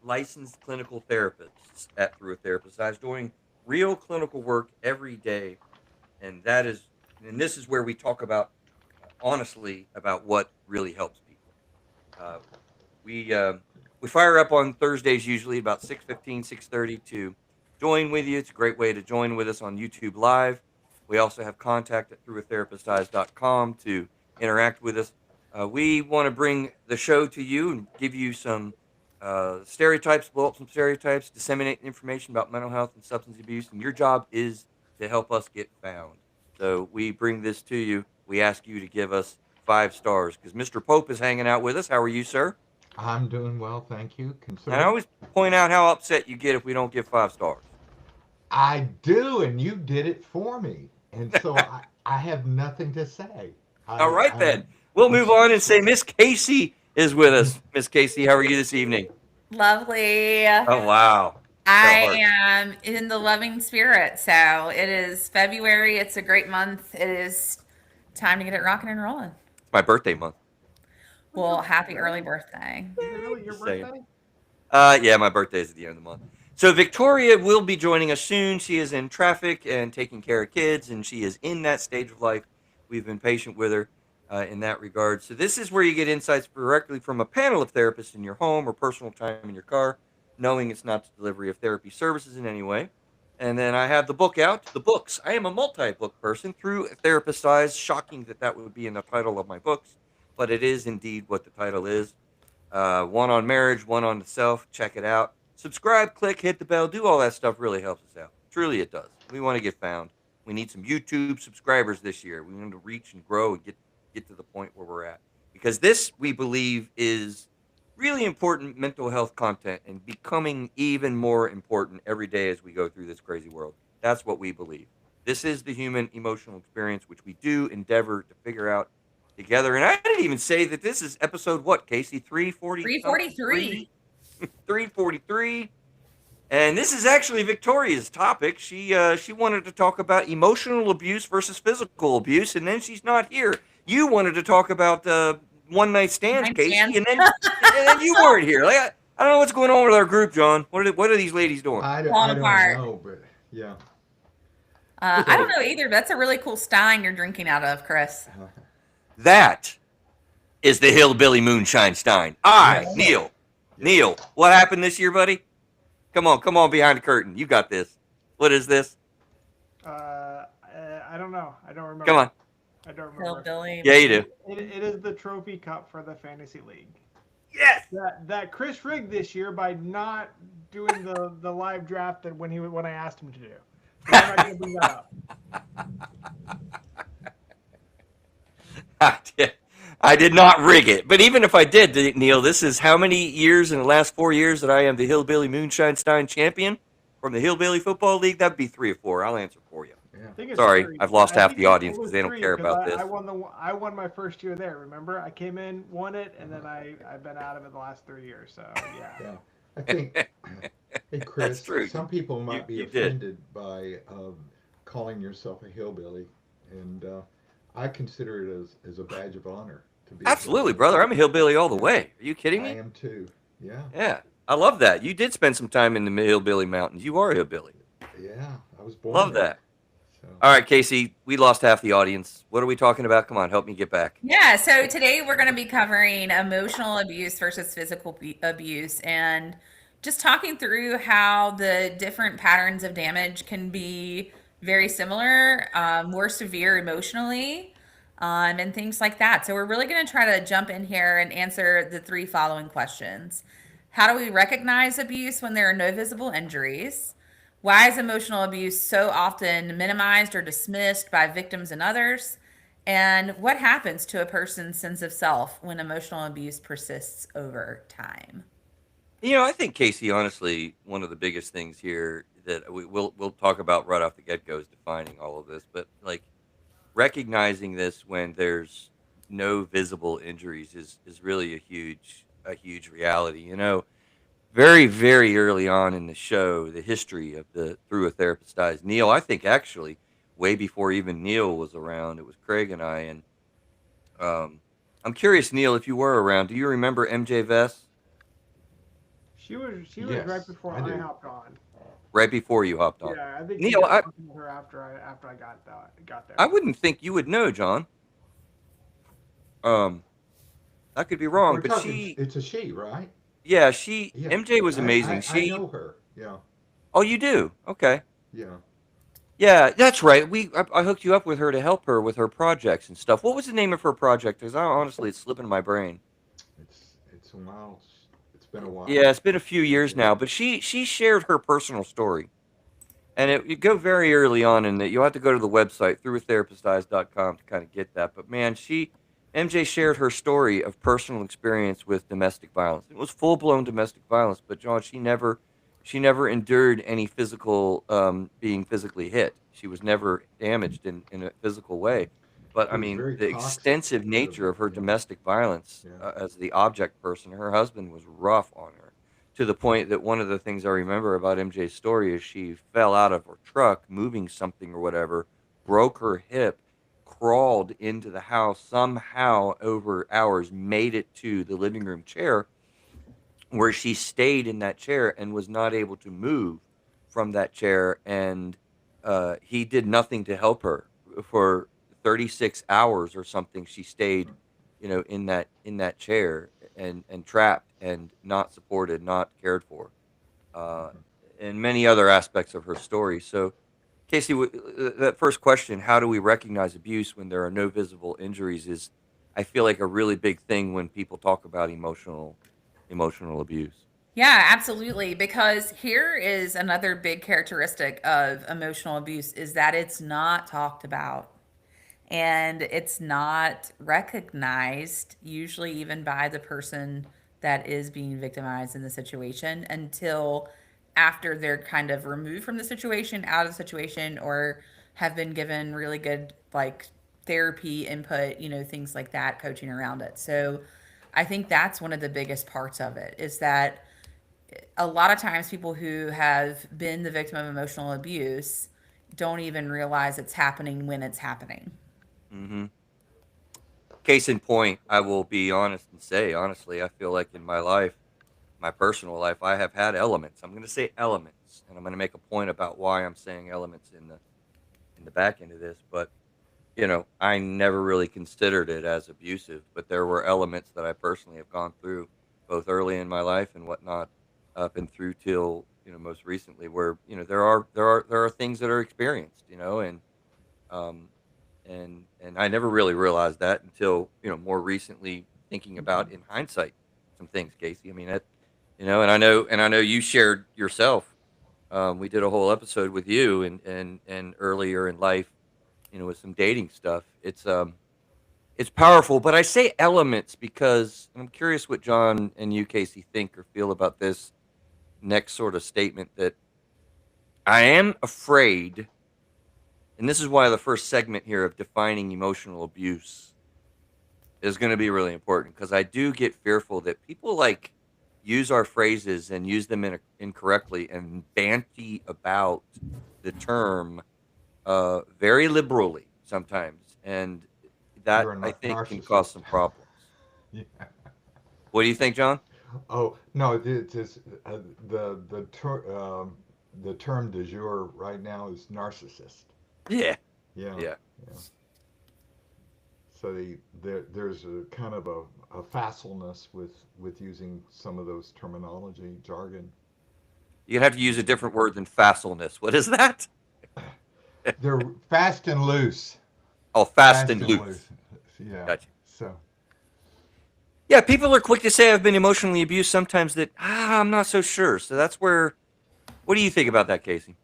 licensed clinical therapists at Through a Therapist Eyes doing real clinical work every day, and this is where we talk about honestly about what really helps people. Uh, we we fire up on Thursdays usually about 6:15, 6:30 to join with you. It's a great way to join with us on YouTube Live. We also have contact at throughatherapistseyes.com to interact with us. We want to bring the show to you and give you some stereotypes, blow up some stereotypes, disseminate information about mental health and substance abuse. And your job is to help us get found. So we bring this to you. We ask you to give us 5 stars because Mr. Pope is hanging out with us. How are you, sir? I'm doing well, thank you. And I Considering always point out how upset you get if we don't give 5 stars. I do, and you did it for me, and so I have nothing to say. All I right, then. We'll I'm move on and say speechless. Miss Casey is with us. Miss Casey, how are you this evening? Lovely. Oh, wow. Got a I heart. am in the loving spirit. So it is February. It's a great month. It is time to get it rocking and rolling. It's my birthday month. Well, happy early birthday. Is it really your Just saying. birthday? Yeah, my birthday is at the end of the month. So Victoria will be joining us soon. She is in traffic and taking care of kids, and she is in that stage of life. We've been patient with her in that regard. So this is where you get insights directly from a panel of therapists in your home or personal time in your car, knowing it's not the delivery of therapy services in any way. And then I have the book out, the books. I am a multi-book person through a therapist's eyes. Shocking that that would be in the title of my books, but it is indeed what the title is. One on marriage, one on the self. Check it out. Subscribe, click, hit the bell, do all that stuff. Really helps us out. Truly, it does. We want to get found. We need some YouTube subscribers this year. We want to reach and grow and get to the point where we're at because this we believe is really important mental health content and becoming even more important every day as we go through this crazy world. That's what we believe. This is the human emotional experience, which we do endeavor to figure out together. And I didn't even say that this is episode what, Casey? 340 343. 343. And this is actually Victoria's topic. She wanted to talk about emotional abuse versus physical abuse, and then she's not here. You wanted to talk about one night stands, Casey, and then you weren't here. Like I don't know what's going on with our group, John. What are these ladies doing? Falling I don't apart. know, but yeah. I don't know either, but that's a really cool stein you're drinking out of, Chris. That is the Hillbilly Moonshine Stein. Yes. Neil. Neil, what happened this year, buddy? Come on behind the curtain. You got this. What is this? I don't know. I don't remember. Come on. I don't remember. Hillbilly. Yeah, you do. It is the trophy cup for the fantasy league. Yes. That Chris rigged this year by not doing the live draft that when I asked him to do. But I'm not going to bring that up. I did not rig it. But even if I did, Neil, this is how many years in the last 4 years that I am the Hillbilly Moonshine Stein champion from the Hillbilly Football League? That'd be 3 or 4. I'll answer for you. Yeah. I think it's Sorry, 3. I've lost I half think the it audience was because they don't 3, care 'cause about this. I won my first year there. Remember, I came in, won it, and then I've been out of it the last 3 years. So yeah. Yeah. I think, hey Chris, That's true. some people might be You did. offended by calling yourself a hillbilly, and I consider it as a badge of honor to be. Absolutely, brother. I'm a hillbilly all the way. Are you kidding I me? am too. Yeah. Yeah. I love that. You did spend some time in the Hillbilly Mountains. You are a hillbilly. Yeah. I was born. Love there. that. So. All right, Casey, we lost half the audience. What are we talking about? Come on, help me get back. Yeah, so today we're going to be covering emotional abuse versus physical abuse and just talking through how the different patterns of damage can be very similar, more severe emotionally, and things like that. So we're really going to try to jump in here and answer the 3 following questions. How do we recognize abuse when there are no visible injuries? Why is emotional abuse so often minimized or dismissed by victims and others? And what happens to a person's sense of self when emotional abuse persists over time? I think Casey, honestly, one of the biggest things here that we'll talk about right off the get go is defining all of this, but like recognizing this when there's no visible injuries is really a huge reality. Very, very early on in the show, the history of the Through a Therapist's Eyes. Neil, I think actually way before even Neil was around, it was Craig and I. And I'm curious, Neil, if you were around, do you remember MJ Vess? She was Yes, right before I I do. hopped on. Right before you hopped on. Yeah, I think you Neil, got talking to her after I got I there. wouldn't think you would know, John. Um, I could be wrong, We're but talking. she, It's a she, right? yeah, Yeah. MJ was amazing. I know her. Yeah. Oh, you do? Okay. Yeah. Yeah, that's right. I hooked you up with her to help her with her projects and stuff. What was the name of her project? Because honestly, it's slipping my brain. It's a while. It's been a Yeah, while. it's been a few years Yeah. now, but she shared her personal story, and you go very early on in that. You'll have to go to the website throughatherapisteyes.com to kind of get that. But man, MJ shared her story of personal experience with domestic violence. It was full blown domestic violence, but John, she never endured any physical being physically hit. She was never damaged in a physical way. But I It was mean, very the toxic. extensive The nature of her yeah. domestic violence Yeah. as the object person, her husband was rough on her to the point that one of the things I remember about MJ's story is she fell out of her truck moving something or whatever, broke her hip, crawled into the house somehow over hours, made it to the living room chair where she stayed in that chair and was not able to move from that chair. And he did nothing to help her for 36 hours or something. She stayed, in that chair and trapped and not supported, not cared for, uh, Mhm. and many other aspects of her story. So, Casey, that first question, how do we recognize abuse when there are no visible injuries, is, I feel like, a really big thing when people talk about emotional abuse. Yeah, absolutely. Because here is another big characteristic of emotional abuse is that it's not talked about and it's not recognized, usually even by the person that is being victimized in the situation, until after they're kind of removed from the situation, out of the situation, or have been given really good, like, therapy input, things like that, coaching around it. So I think that's one of the biggest parts of it is that a lot of times people who have been the victim of emotional abuse don't even realize it's happening when it's happening. hmm Case in point, I will be honest and say, honestly, I feel like in my life, my personal life, I have had elements. I'm going to say elements, and I'm going to make a point about why I'm saying elements in the back end of this. But I never really considered it as abusive, but there were elements that I personally have gone through, both early in my life and whatnot, up and through till most recently, where there are things that are experienced, um, and I never really realized that until more recently, thinking about in hindsight some things, Casey. I mean, and I know you shared yourself. We did a whole episode with you, and earlier in life, with some dating stuff. It's powerful, but I say elements because I'm curious what John and you, Casey, think or feel about this next sort of statement that I am afraid, and this is why the first segment here of defining emotional abuse is going to be really important because I do get fearful that people like use our phrases and use them incorrectly and banty about the term very liberally sometimes, and that You're a I think can cause narcissist. some problems. Yeah. What do you think, John? Oh no, this the term du jour right now is narcissist. Yeah, Yeah, yeah. yeah. So there's a kind of a facilness with using some of those terminology jargon. You'd have to use a And different word than facilness. What is that? they're fast and loose. Oh, fast Fast and and loose. loose. Yeah. Gotcha. So Yeah, people are quick to say I've been emotionally abused. Sometimes that I'm not so sure. So that's where. What do you think about that, Casey?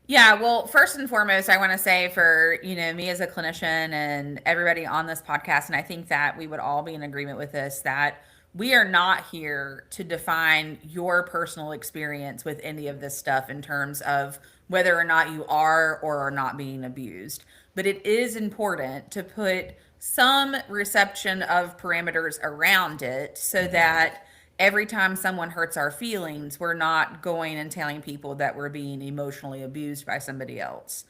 Yeah, well, first and foremost, I want to say for, me as a clinician and everybody on this podcast, and I think that we would all be in agreement with this, that we are not here to define your personal experience with any of this stuff in terms of whether or not you are or are not being abused. But it is important to put some reception of parameters around it so that every time someone hurts our feelings, we're not going and telling people that we're being emotionally abused by somebody else.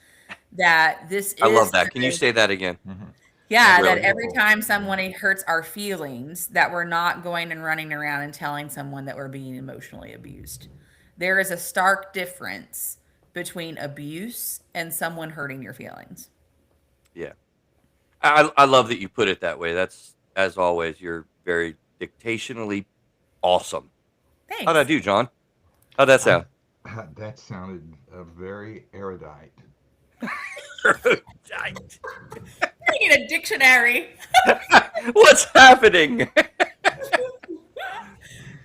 That this I love is that. Can you kind of say that again? mhm. Yeah, That's that Really? every wonderful. time someone hurts our feelings, that we're not going and running around and telling someone that we're being emotionally abused. There is a stark difference between abuse and someone hurting your feelings. Yeah. I love that you put it that way. That's, as always, you're very dictationally awesome. How'd I Thanks. do, John? How'd that I, sound? that sounded very erudite. Right. I need a dictionary. What's happening?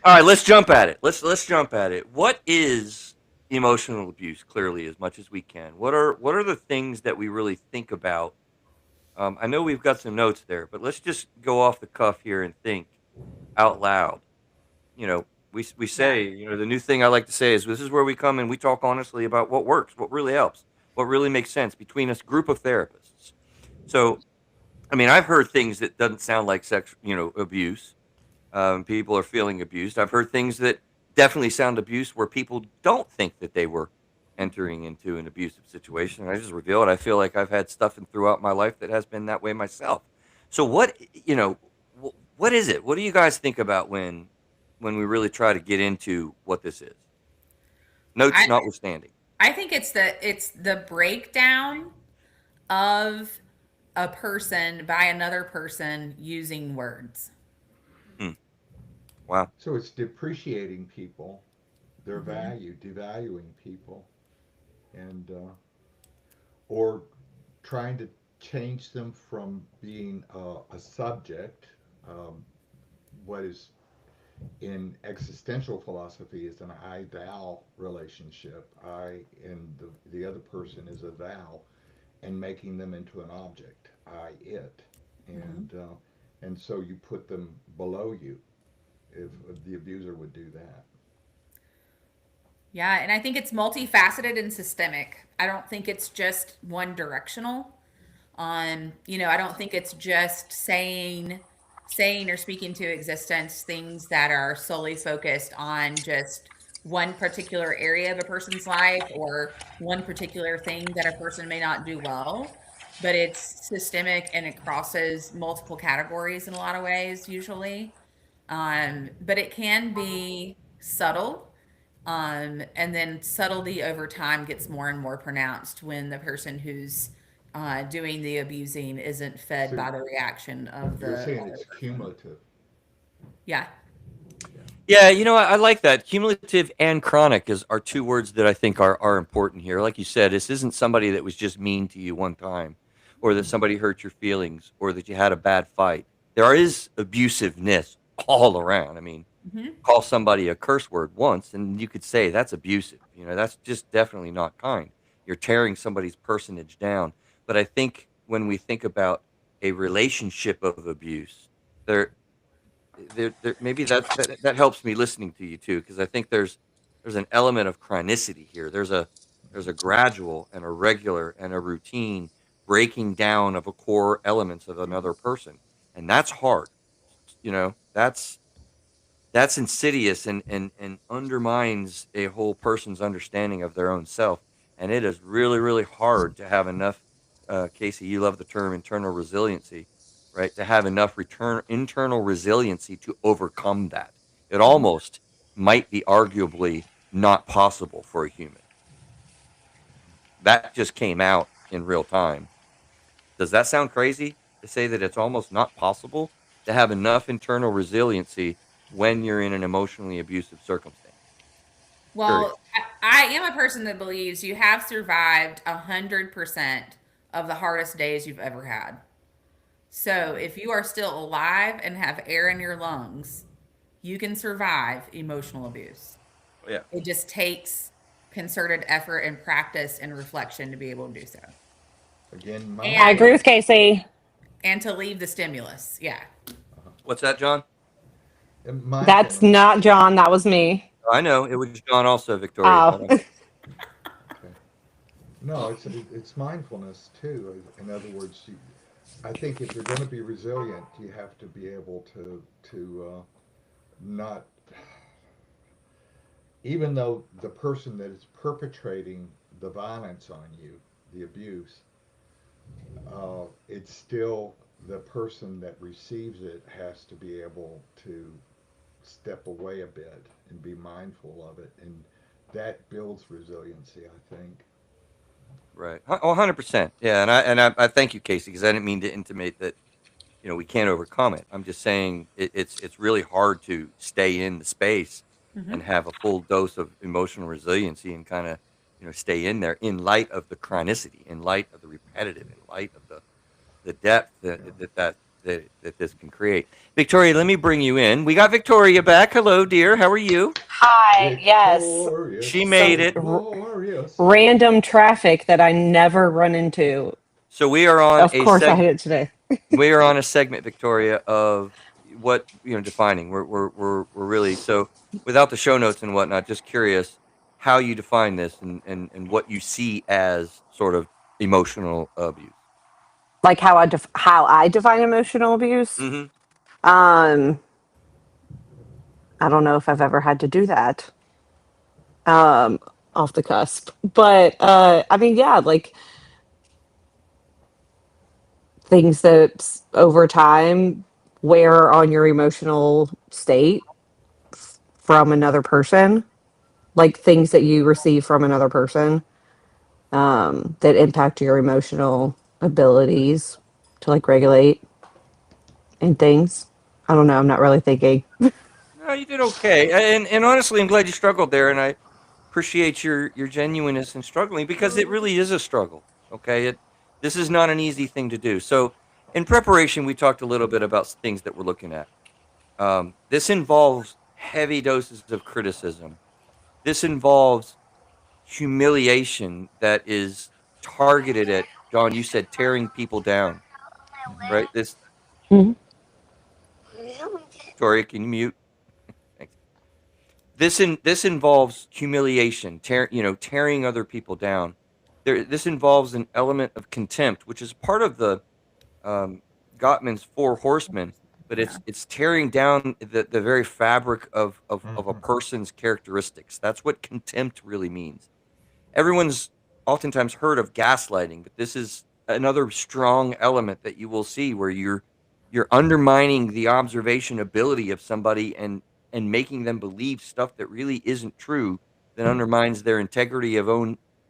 All right, let's jump at it. Let's jump at it. What is emotional abuse? Clearly, as much as we can. What are the things that we really think about? I know we've got some notes there, but let's just go off the cuff here and think out loud. You know, we Yeah. say, the new thing I like to say is this is where we come and we talk honestly about what works, what really helps, what really makes sense between us group of therapists. So, I mean, I've heard things that doesn't sound like sex, abuse. People are feeling abused. I've heard things that definitely sound abuse where people don't think that they were entering into an abusive situation. And I just reveal it. I feel like I've had stuff throughout my life that has been that way myself. So what is it? What do you guys think about when we really try to get into what this is? Notes I notwithstanding. I think it's the breakdown of a person by another person using words. Hmm. Wow. So it's depreciating people, their Hmm. value, devaluing people, and or trying to change them from being a subject, um, what is in existential philosophy is an I thou relationship. I and the other person is a thou, and making them into an object, I it, Hmm. and so you put them below you. If the abuser would do that. Yeah, and I think it's multifaceted and systemic. I don't think it's just one directional. I don't think it's just saying or speaking to existence things that are solely focused on just one particular area of a person's life or one particular thing that a person may not do well, but it's systemic and it crosses multiple categories in a lot of ways usually. But it can be subtle, and then subtlety over time gets more and more pronounced when the person who's doing the abusing isn't fed So by the reaction of you're the saying other it's person. cumulative. Yeah. Yeah. Yeah, I like that. Cumulative and chronic are two words that I think are important here. Like you said, this isn't somebody that was just mean to you one time, or that somebody hurt your feelings, or that you had a bad fight. There is abusiveness all around. I mean, Hmm. call somebody a curse word once, and you could say that's abusive. That's just definitely not kind. You're tearing somebody's personage down. But I think when we think about a relationship of abuse, there maybe that helps me listening to you too, because I think there's an element of chronicity here. There's a gradual and a regular and a routine breaking down of a core elements of another person, and that's hard. That's insidious and undermines a whole person's understanding of their own self. And it is really, really hard to have enough, Casey, you love the term internal resiliency, right? To have enough internal resiliency to overcome that. It Hmm. almost might be arguably not possible for a human. That just came out in real time. Does that sound crazy to say that it's almost not possible to have enough internal resiliency when you're in an emotionally abusive circumstance? Well, Curious. I am a person that believes you have survived 100% of the hardest days you've ever had. So if you are still alive and have air in your lungs, you can survive emotional abuse. Oh, yeah. It just takes concerted effort and practice and reflection to be able to do so. Again, I agree And with mindfulness. Casey. and to leave the stimulus. Yeah. Uh-huh. What's that, John? And That's mindfulness. not John. That was me. I know it was John also, Victoria. Oh, Hold on. Okay. No, it's mindfulness too. In other words, I think if you're going to be resilient, you have to be able to not, even though the person that is perpetrating the violence on you, the abuse, it's still the person that receives it has to be able to step away a bit and be mindful of it, and that builds resiliency, I think. Right. Oh, 100%. Yeah, and I thank you, Casey, because I didn't mean to intimate that we can't overcome it. I'm just saying it's really hard to stay in the space and Hmm. have a full dose of emotional resiliency and kind of stay in there in light of the chronicity, in light of the repetitive, in light of the depth Yeah. that this can create. Victoria, let me bring you in. We got Victoria back. Hello, dear. How are you? Hi, yes. She Victorious, made Some it. victorious. random traffic that I never run into. So we are on Of a course, I hit it today. we are on a segment, Victoria, of what defining. We're really so without the show notes and whatnot. Just curious how you define this and what you see as sort of emotional abuse. Like how I define emotional abuse. Hmm. Um, I don't know if I've ever had to do that. Off the cusp, but I mean, yeah, like things that over time wear on your emotional state from another person, like things that you receive from another person that impact your emotional abilities to like regulate and things. I don't know. I'm not really thinking. No, you did okay, and honestly, I'm glad you struggled there, and I appreciate your genuineness in struggling because it really is a struggle. Okay, this is not an easy thing to do. So, in preparation, we talked a little bit about things that we're looking at. This involves heavy doses of criticism. This involves humiliation that is targeted at, John, you said tearing people down, Hmm. right? This, Mhm. Victoria, can you mute? Thanks. This involves humiliation, tearing other people down. This involves an element of contempt, which is part of the um, Gottman's Four Horsemen, but Yeah. it's tearing down the very fabric of a Hmm. person's characteristics. That's what contempt really means. Everyone's oftentimes heard of gaslighting, but this is another strong element that you will see where you're undermining the observation ability of somebody and making them believe stuff that really isn't true, that undermines their integrity of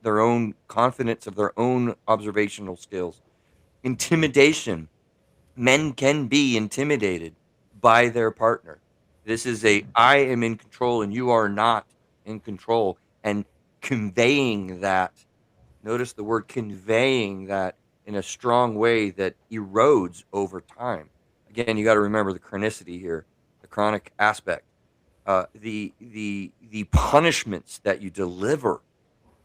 their own confidence of their own observational skills. Intimidation. Men can be intimidated by their partner. This is a I am in control and you are not in control, and conveying that. Notice the word conveying that in a strong way that erodes over time. Again, you got to remember the chronicity here, the chronic aspect, the punishments that you deliver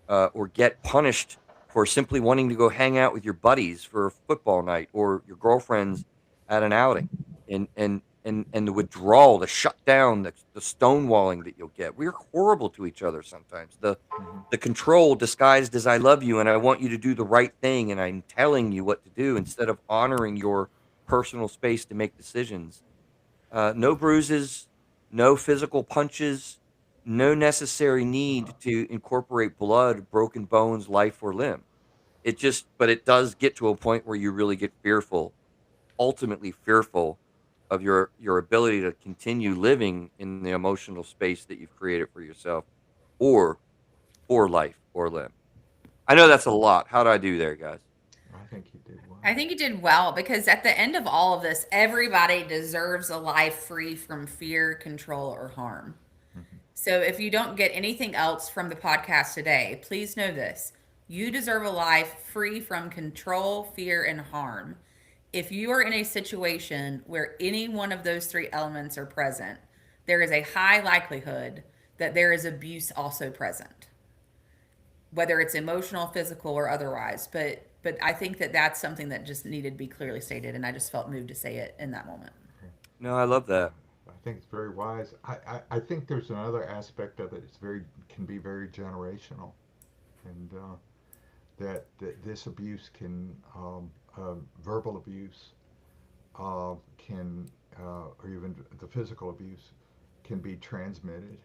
or get punished for simply wanting to go hang out with your buddies for a football night or your girlfriends at an outing, and the withdrawal, the shutdown, the stonewalling that you'll get. We're horrible to each other sometimes. Hmm. The control disguised as I love you and I want you to do the right thing and I'm telling you what to do instead of honoring your personal space to make decisions. No bruises, no physical punches, no necessary need to incorporate blood, broken bones, life, or limb. But it does get to a point where you really get fearful, ultimately fearful of your ability to continue living in the emotional space that you've created for yourself, or for life or limb. I know that's a lot. How do I do there, guys? I think you did well. I think you did well because at the end of all of this, everybody deserves a life free from fear, control, or harm. Hmm. So if you don't get anything else from the podcast today, please know this. You deserve a life free from control, fear, and harm. If you are in a situation where any one of those three elements are present, there is a high likelihood that there is abuse also present, whether it's emotional, physical, or otherwise. But I think that that's something that just needed to be clearly stated, and I just felt moved to say it in that moment. No, I love Uh, that. I think it's very wise. I think there's another aspect of it. It's very can be very generational, and that this abuse can verbal abuse can or even the physical abuse can be transmitted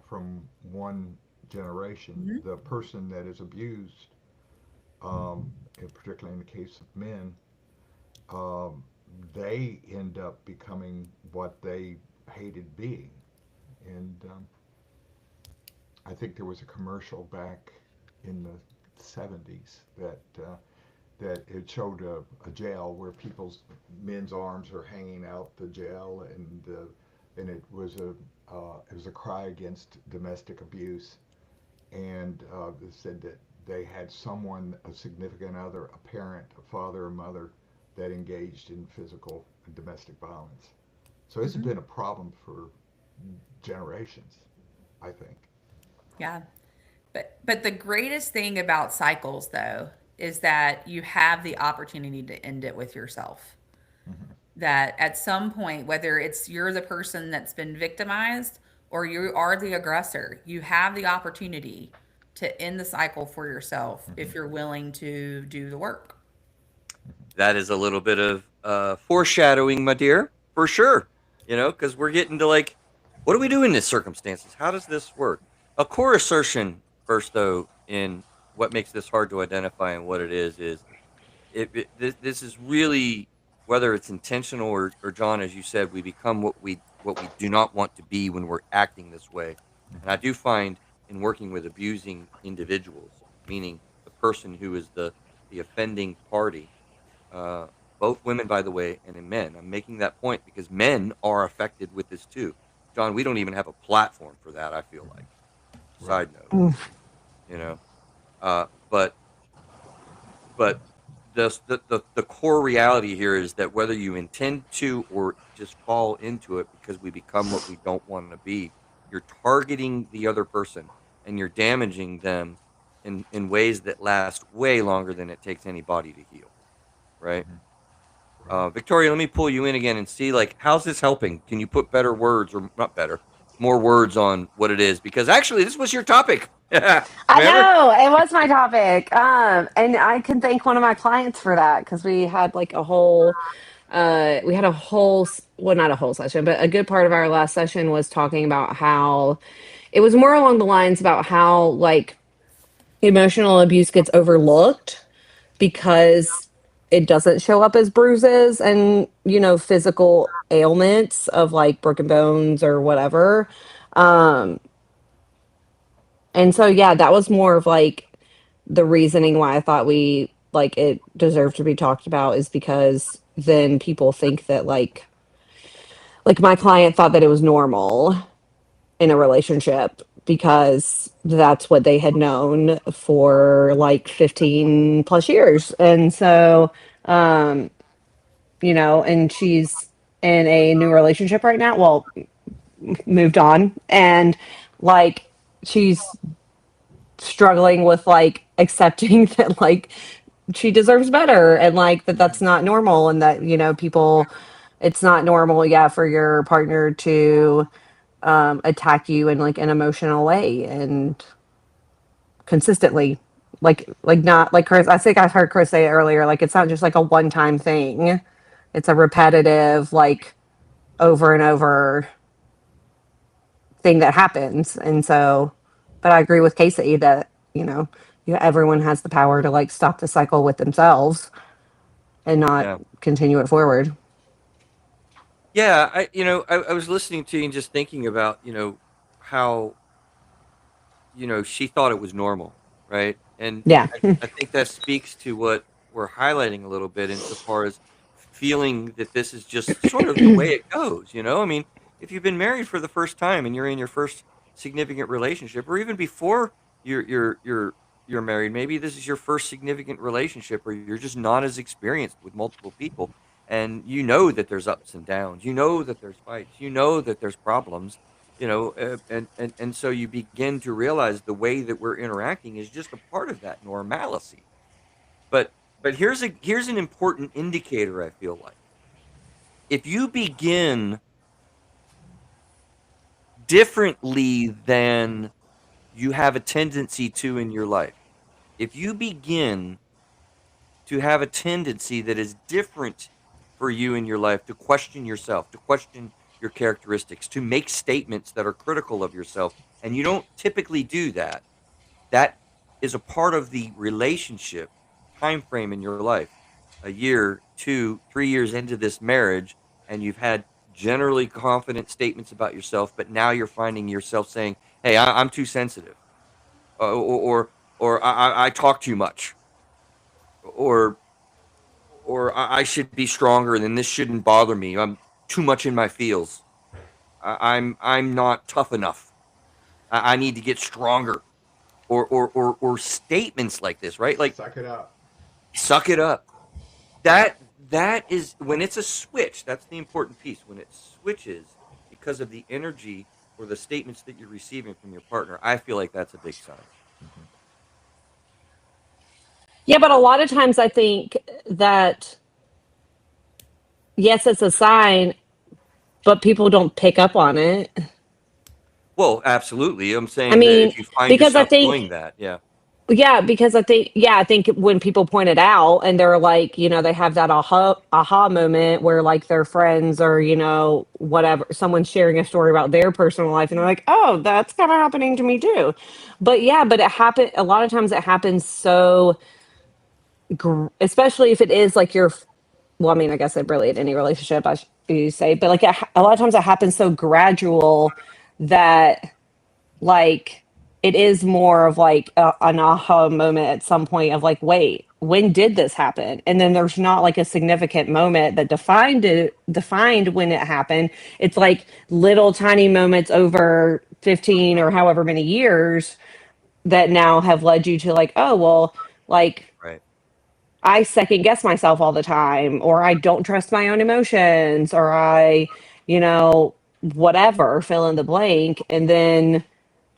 from one generation. Mm-hmm. The person that is abused, particularly in the case of men, they end up becoming what they hated being. And I think there was a commercial back in the 70s that it showed a jail where people's men's arms are hanging out the jail, and it was a cry against domestic abuse, and it said that they had someone, a significant other, a parent, a father or mother, that engaged in physical and domestic violence. So this has Hmm. been a problem for generations, I think. Yeah. But the greatest thing about cycles though is that you have the opportunity to end it with yourself. Mm-hmm. That at some point, whether it's you're the person that's been victimized or you are the aggressor, you have the opportunity to end the cycle for yourself Mm-hmm. if you're willing to do the work. That is a little bit of foreshadowing, my dear, for sure. Because we're getting to like, what do we do in these circumstances? How does this work? A core assertion first, though, in what makes this hard to identify and what it is this is really, whether it's intentional or John, as you said, we become what we do not want to be when we're acting this way. And I Mm-hmm. do find in working with abusing individuals, meaning the person who is the offending party, uh, both women, by the way, and in men. I'm making that point because men are affected with this too. John, we don't even have a platform for that. I feel like. Right. Side note, you know, but but the core reality here is that whether you intend to or just fall into it because we become what we don't want to be, you're targeting the other person and you're damaging them in ways that last way longer than it takes anybody to heal. Right. Mm-hmm. Right. Victoria, let me pull you in again and see, like, how's this helping? Can you put better words, or not better, more words on what it is? Because actually, this was your topic. I Remember? know it was my topic. And I can thank one of my clients for that because we had like a whole, well, not a whole session, but a good part of our last session was talking about how it was more along the lines about how like emotional abuse gets overlooked because it doesn't show up as bruises and, physical ailments of like broken bones or whatever. Um, and so, yeah, that was more of like the reasoning why I thought we like it deserved to be talked about is because then people think that like my client thought that it was normal in a relationship because that's what they had known for like 15 plus years. And so, um, and she's in a new relationship right now. Well, moved on. And like she's struggling with like accepting that like she deserves better and like that Mm-hmm. that's not normal and that people it's not normal, yeah, for your partner to attack you in like an emotional way and consistently, like not like Chris, I think I heard Chris say it earlier, like it's not just like a one time thing, it's a repetitive like over and over thing that happens. And so, but I agree with Casey that everyone has the power to like stop the cycle with themselves and not Yeah. continue it forward. Yeah. I was listening to you and just thinking about, how, she thought it was normal, right? And Yeah. I think that speaks to what we're highlighting a little bit insofar as feeling that this is just sort of the way it goes. I mean, if you've been married for the first time and you're in your first significant relationship, or even before you're married, maybe this is your first significant relationship, or you're just not as experienced with multiple people, and you know that there's ups and downs, you know that there's fights, you know that there's problems, and so you begin to realize the way that we're interacting is just a part of that normalcy. But here's an important indicator, I feel like. If you begin differently than you have a tendency to in your life, if you begin to have a tendency that is different for you in your life, to question yourself, to question your characteristics, to make statements that are critical of yourself, and you don't typically do that, that is a part of the relationship time frame in your life. a year, 2, 3 years into this marriage, and you've had generally confident statements about yourself, but now you're finding yourself saying, "Hey, I'm too sensitive," or I talk too much, or I should be stronger, and this shouldn't bother me. I'm too much in my feels. I'm not tough enough. I need to get stronger. Or statements like this, right? Like, Suck it up. suck it up. That is when it's a switch. That's the important piece. When it switches because of the energy or the statements that you're receiving from your partner, I feel like that's a big sign. Mhm. Yeah, but a lot of times I think that yes, it's a sign, but people don't pick up on it. Well, absolutely. I'm I saying that mean, if you find because I yourself think doing that, yeah, yeah, because I think when people point it out and they're like, they have that aha moment where like their friends or, whatever, someone's sharing a story about their personal life and they're like, "Oh, that's kind of happening to me too." But yeah, but it happen a lot of times it happens so especially if it is like well, I mean, I guess it really in any relationship you say, but like a lot of times it happens so gradual that like it is more of like an aha moment at some point of like, wait, when did this happen? And then there's not like a significant moment that defined when it happened. It's like little tiny moments over 15 or however many years that now have led you to like, oh well, like right. I second guess myself all the time, or I don't trust my own emotions, or whatever, fill in the blank. And then,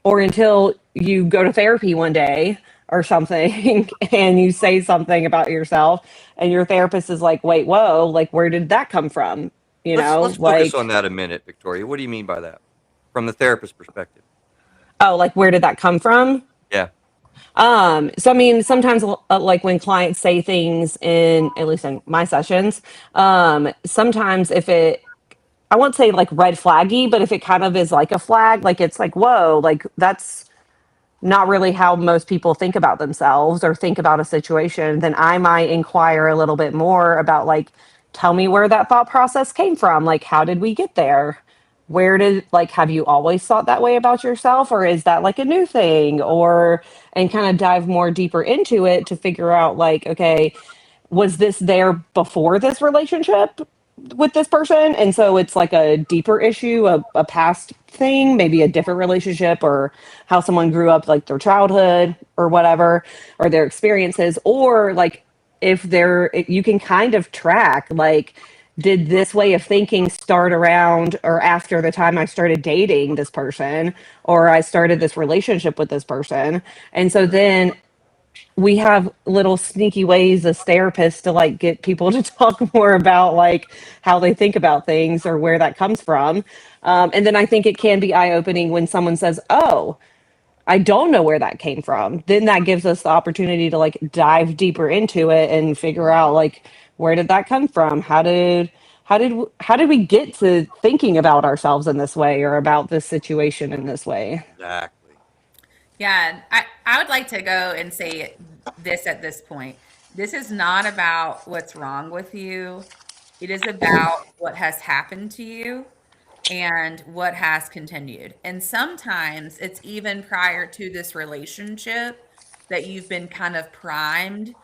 or until you go to therapy one day or something and you say something about yourself, and your therapist is like, wait, whoa, like, where did that come from? Let's focus on Like, that a minute, Victoria. What do you mean by that, from the therapist perspective? oh, like, where did that come from? Yeah, So I mean, sometimes like when clients say things in, at least in my sessions, sometimes if I won't say like red flaggy, but if it kind of is like a flag, like it's like, whoa, like that's not really how most people think about themselves or think about a situation, then I might inquire a little bit more about like, tell me where that thought process came from. Like, how did we get there? Where did, like, have you always thought that way about yourself? Or is that like a new thing? Or, and kind of dive more deeper into it to figure out, like, okay, was this there before this relationship with this person? And so it's like a deeper issue, a past thing, maybe a different relationship or how someone grew up, like their childhood or whatever, or their experiences, or like you can kind of track, like, did this way of thinking start around or after the time I started dating this person or I started this relationship with this person? And so then we have little sneaky ways as therapists to like get people to talk more about like how they think about things or where that comes from. And then I think it can be eye opening when someone says, "Oh, I don't know where that came from." Then that gives us the opportunity to like dive deeper into it and figure out like, where did that come from? How did we get to thinking about ourselves in this way or about this situation in this way? exactly. Yeah, I would like to go and say this at this point. This is not about what's wrong with you. It is about what has happened to you and what has continued. And sometimes it's even prior to this relationship that you've been kind of primed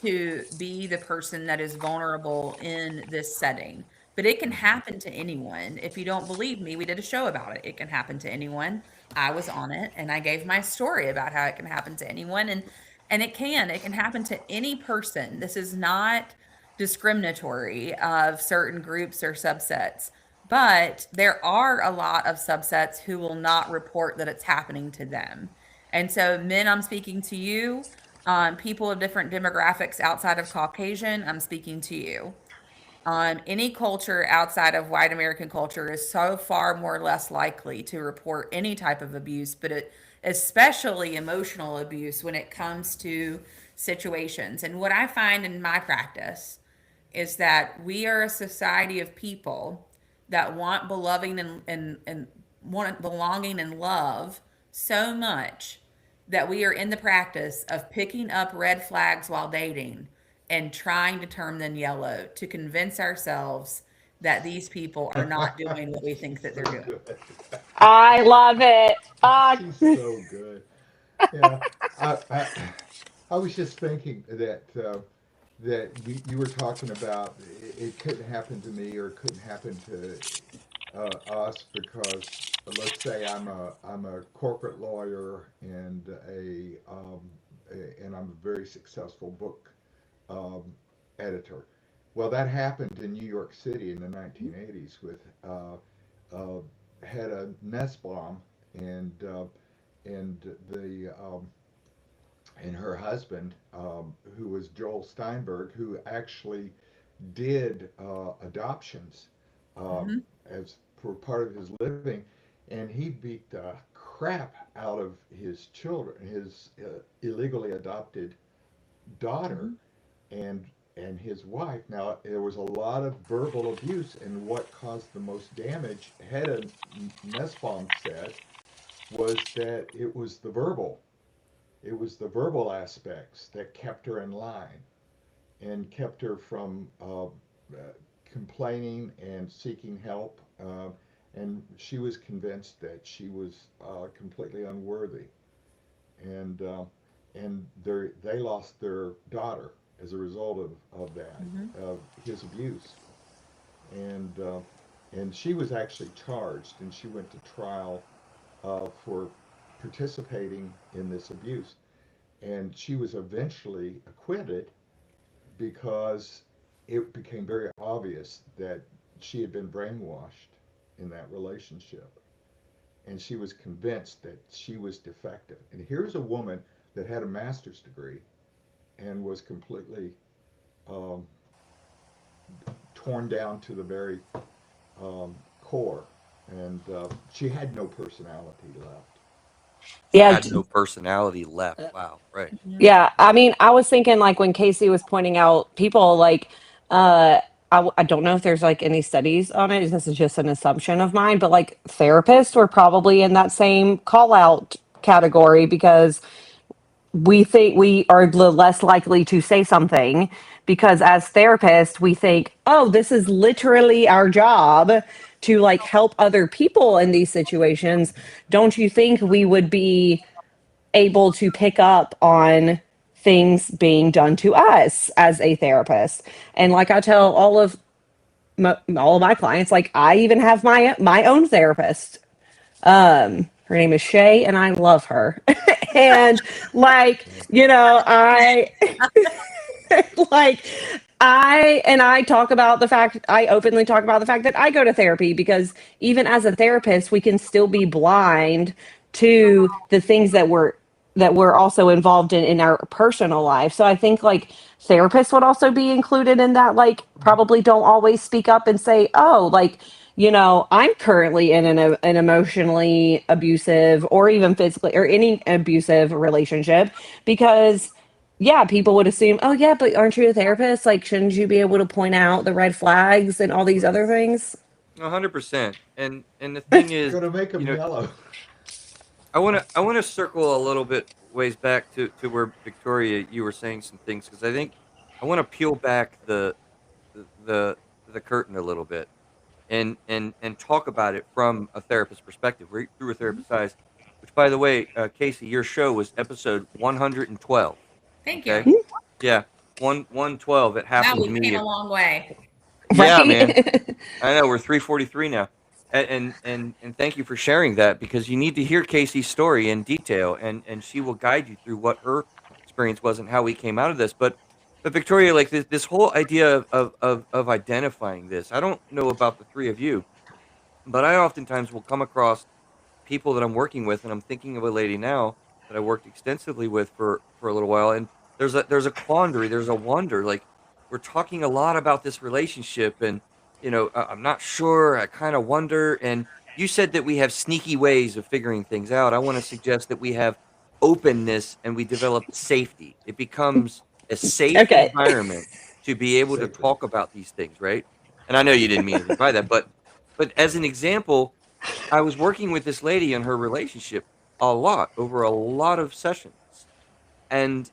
to be the person that is vulnerable in this setting. But it can Mhm. happen to anyone. If you don't believe me, we did a show about it. It can happen to anyone. I was on it and I gave my story about how it can happen to anyone, and it can happen to any person. This is not discriminatory of certain groups or subsets. But there are a lot of subsets who will not report that it's happening to them. And so, men, I'm speaking to you. People of different demographics outside of Caucasian, I'm speaking to you. Any culture outside of white American culture is so far more less likely to report any type of abuse, but especially emotional abuse when it comes to situations. And what I find in my practice is that we are a society of people that want beloving and want belonging and love so much that we are in the practice of picking up red flags while dating and trying to turn them yellow to convince ourselves that these people are not doing what we think that they're So doing. good. I love it. She's so good. Yeah, I, I, I was just thinking that you were talking about it couldn't happen to me or it couldn't happen to us because let's say I'm a corporate lawyer and and I'm a very successful book um, editor. Well, that happened in New York City in the 1980s with uh, had a nest bomb and the and her husband, who was Joel Steinberg, who actually did adoptions Hmm. as for part of his living, and he beat the crap out of his children, his illegally adopted daughter, Hmm. and his wife. Now there was a lot of verbal abuse, and what caused the most damage, Hedda Nussbaum said, was that it was the verbal aspects that kept her in line and kept her from complaining and seeking help. And she was convinced that she was completely unworthy. And they lost their daughter as a result of that, Hmm. of his abuse. And she was actually charged, and she went to trial for participating in this abuse. And she was eventually acquitted because it became very obvious that she had been brainwashed in that relationship. And she was convinced that she was defective. And here's a woman that had a master's degree and was completely um, torn down to the very core. And she had no personality left. Yeah, Had no personality left. Wow. Right. yeah. I mean, I was thinking like when Casey was pointing out people like, uh, I don't know if there's like any studies on it. This is just an assumption of mine, but like therapists were probably in that same call out category because we think we are less likely to say something because as therapists we think, oh, this is literally our job to like help other people in these situations. Don't you think we would be able to pick up on things being done to us as a therapist? And like I tell all of my clients, like I even have my own therapist. Her name is Shay, and I love her. And like, Yeah. I like I talk about the fact I openly talk about the fact that I go to therapy because even as a therapist, we can still be blind to the things that we're also involved in our personal life. So I think like therapists would also be included in that, like probably don't always speak up and say, oh, like, I'm currently in an emotionally abusive or even physically or any abusive relationship because yeah, people would assume, oh yeah, but aren't you a therapist? Like, shouldn't you be able to point out the red flags and all these other things? 100%. And the thing is, Gonna make you them know, yellow. I want to circle a little bit ways back to where Victoria you were saying some things because I think I want to peel back the the curtain a little bit and talk about it from a therapist perspective, right, through a Hmm. therapist's eyes. Which, by the way, Casey, your show was episode 112. Thank you. Okay, yeah, 112. It Wow, happened to we came me. a long way. Yeah, man. Right? I know we're 343 now. And thank you for sharing that because you need to hear Casey's story in detail and she will guide you through what her experience was and how we came out of this. But Victoria, like this whole idea of identifying this, I don't know about the three of you, but I oftentimes will come across people that I'm working with, and I'm thinking of a lady now that I worked extensively with for a little while, and there's a quandary, there's a wonder. Like we're talking a lot about this relationship, and I'm not sure. I kind of wonder. And you said that we have sneaky ways of figuring things out. I want to suggest that we have openness and we develop safety. It becomes a safe Okay. environment to be able to Sacred. talk about these things, right? And I know you didn't mean anything by that, but as an example, I was working with this lady in her relationship a lot over a lot of sessions. And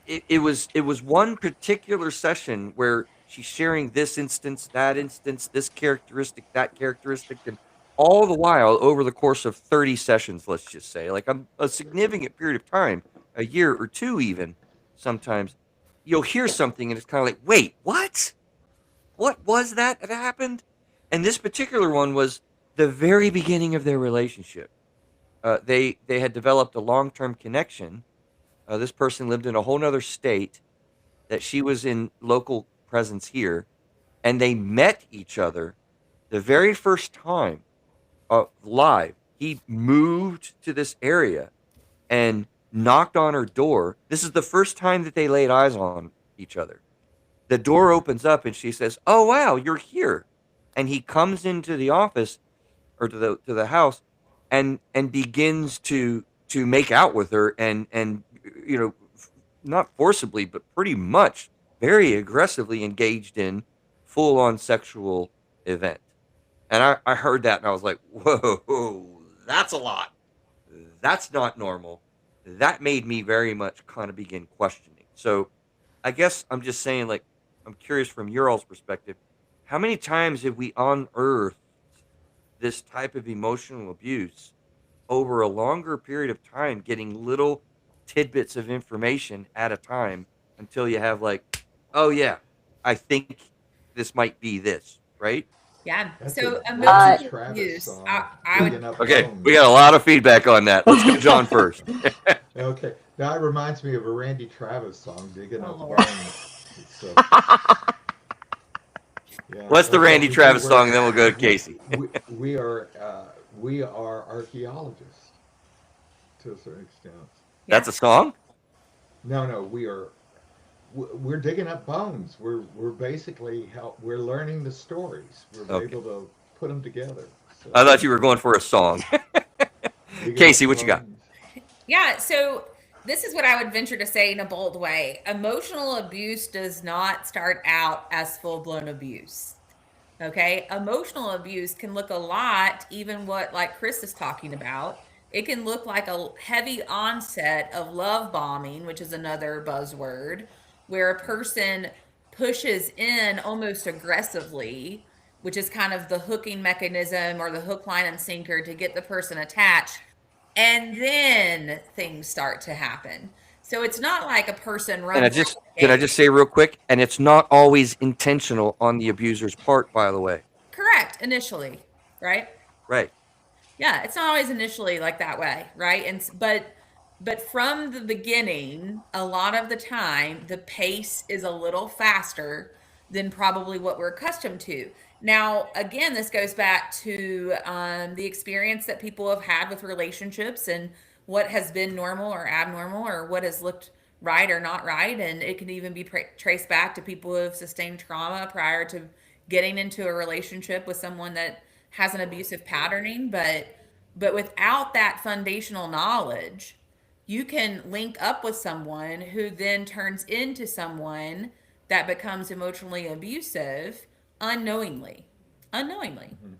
it was one particular session where she's sharing this instance, that instance, this characteristic, that characteristic, and all the while over the course of 30 sessions, let's just say, like a significant period of time, a year or two even, sometimes you'll hear something and it's kind of like, wait, what? What was that happened? And this particular one was the very beginning of their relationship. They had developed a long term connection. This person lived in a whole other state that she was in local presence here, and they met each other the very first time live. He moved to this area and knocked on her door. This is the first time that they laid eyes on each other. The door opens up and she says, "Oh wow, you're here." And he comes into the office or to the house and begins to make out with her and you know not forcibly but pretty much very aggressively engaged in full on sexual event. And I heard that and I was like, whoa, that's a lot. That's not normal. That made me very much kind of begin questioning. So I guess I'm just saying, like, I'm curious from your all's perspective, how many times have we unearthed this type of emotional abuse over a longer period of time, getting little tidbits of information at a time until you have, like, oh, yeah, I think this might be this, right? Yeah. That's a So Randy emotional Travis abuse, song, I would. Digging Up Okay, we Bones. got a lot of feedback on that. Let's go, John, first. Okay, now it reminds me of a Randy Travis song, Digging Oh Up Lord. Bones. So, yeah, What's the that's what Randy we do. Travis song, and then we'll go to Casey. We are archaeologists to a certain extent. Yeah. That's a song? No, we're digging up bones. We're basically we're learning the stories. We're Okay. able to put them together. So I thought you were going for a song. digging Casey, up what you got? bones. Yeah, so this is what I would venture to say in a bold way. Emotional abuse does not start out as full blown abuse. Okay. Emotional abuse can look a lot, even what like Chris is talking about. It can look like a heavy onset of love bombing, which is another buzzword, where a person pushes in almost aggressively, which is kind of the hooking mechanism or the hook, line, and sinker to get the person attached. And then things start to happen. So it's not like a person And I runs out just the can I gate. just say real quick, and it's not always intentional on the abuser's part, by the way. Correct, initially, right? Right. Yeah, it's not always initially like that way, right? But from the beginning, a lot of the time the pace is a little faster than probably what we're accustomed to. Now, again, this goes back to the experience that people have had with relationships and what has been normal or abnormal or what has looked right or not right. And it can even be traced back to people who have sustained trauma prior to getting into a relationship with someone that has an abusive patterning. But without that foundational knowledge, you can link up with someone who then turns into someone that becomes emotionally abusive unknowingly. Unknowingly. Mm-hmm.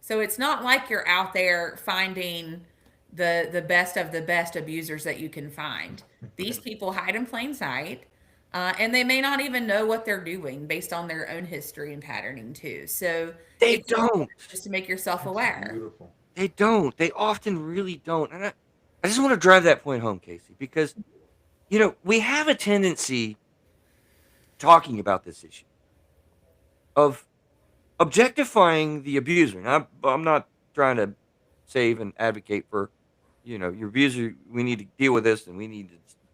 So it's not like you're out there finding the best of the best abusers that you can find. These people hide in plain sight, and they may not even know what they're doing based on their own history and patterning too. So They it's don't. just to make yourself That's aware. beautiful. They don't. They often really don't. And I just want to drive that point home, Casey, because we have a tendency talking about this issue of objectifying the abuser. Now, I'm not trying to save and advocate for, your abuser. We need to deal with this, and we need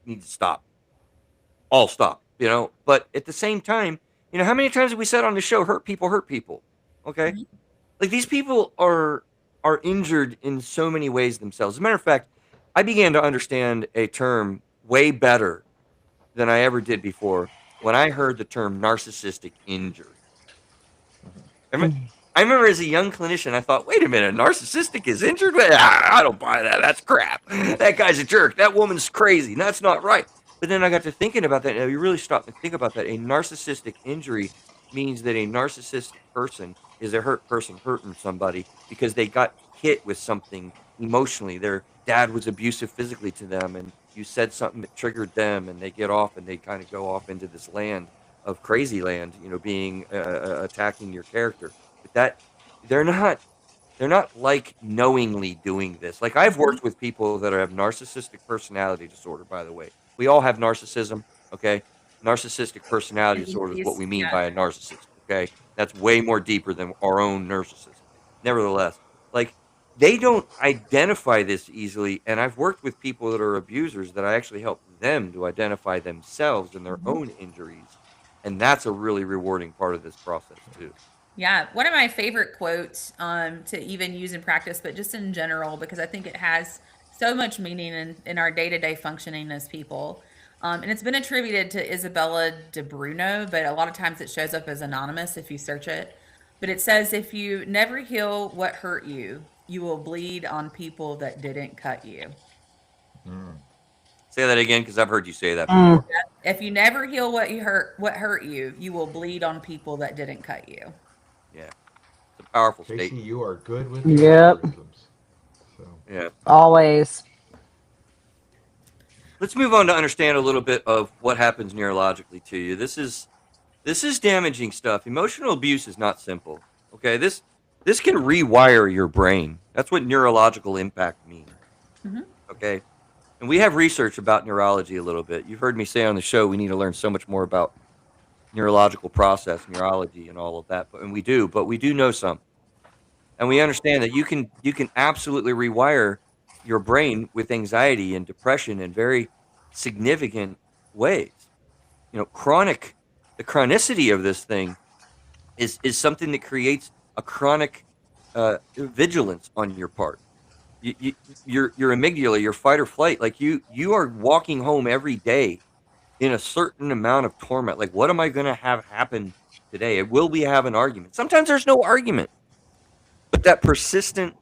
to stop. All stop. But at the same time, how many times have we said on the show, hurt people hurt people? Okay, Mhm. like these people are injured in so many ways themselves. As a matter of fact, I began to understand a term way better than I ever did before when I heard the term narcissistic injury. I remember, I remember as a young clinician, I thought, wait a minute, narcissistic is injured? I don't buy that. That's crap. That guy's a jerk. That woman's crazy. That's not right. But then I got to thinking about that. And you really stop and think about that. A narcissistic injury means that a narcissistic person is a hurt person hurting somebody because they got hit with something emotionally. Their dad was abusive physically to them, you said something that triggered them, and they get off and they kind of go off into this land of crazy land, being attacking your character. But they're not they're not like knowingly doing this. Like I've Mhm. worked with people that have narcissistic personality disorder, by the way. We all have narcissism, okay? Narcissistic personality disorder is what Tendencies, we mean yeah. by a narcissist, okay? That's way more deeper than our own narcissism. Nevertheless, like they don't identify this easily. And I've worked with people that are abusers that I actually help them to identify themselves and their Mhm. own injuries. And that's a really rewarding part of this process, too. Yeah, one of my favorite quotes to even use in practice, but just in general, because I think it has so much meaning in our day to day functioning as people. And it's been attributed to Isabella de Bruno, but a lot of times it shows up as anonymous if you search it. But it says, if you never heal what hurt you, you will bleed on people that didn't cut you. Mm. Say that again because I've heard you say that Mm. before. If you never heal what hurt you, you will bleed on people that didn't cut you. Yeah, it's a powerful Casey, statement. you are good with the Yep. aphorisms. So, Yeah. Always. Let's move on to understand a little bit of what happens neurologically to you. This is damaging stuff. Emotional abuse is not simple. Okay, this can rewire your brain. That's what neurological impact means. Hmm. Okay, and we have research about neurology a little bit. You've heard me say on the show we need to learn so much more about neurological process, neurology, and all of that. And we do know some. And we understand that you can absolutely rewire your brain with anxiety and depression in very significant ways. Chronic the chronicity of this thing is something that creates a chronic vigilance on your part. Your amygdala, your fight or flight, like you are walking home every day in a certain amount of torment. Like, what am I going to have happen today? Will we have an argument? Sometimes there's no argument, but that persistent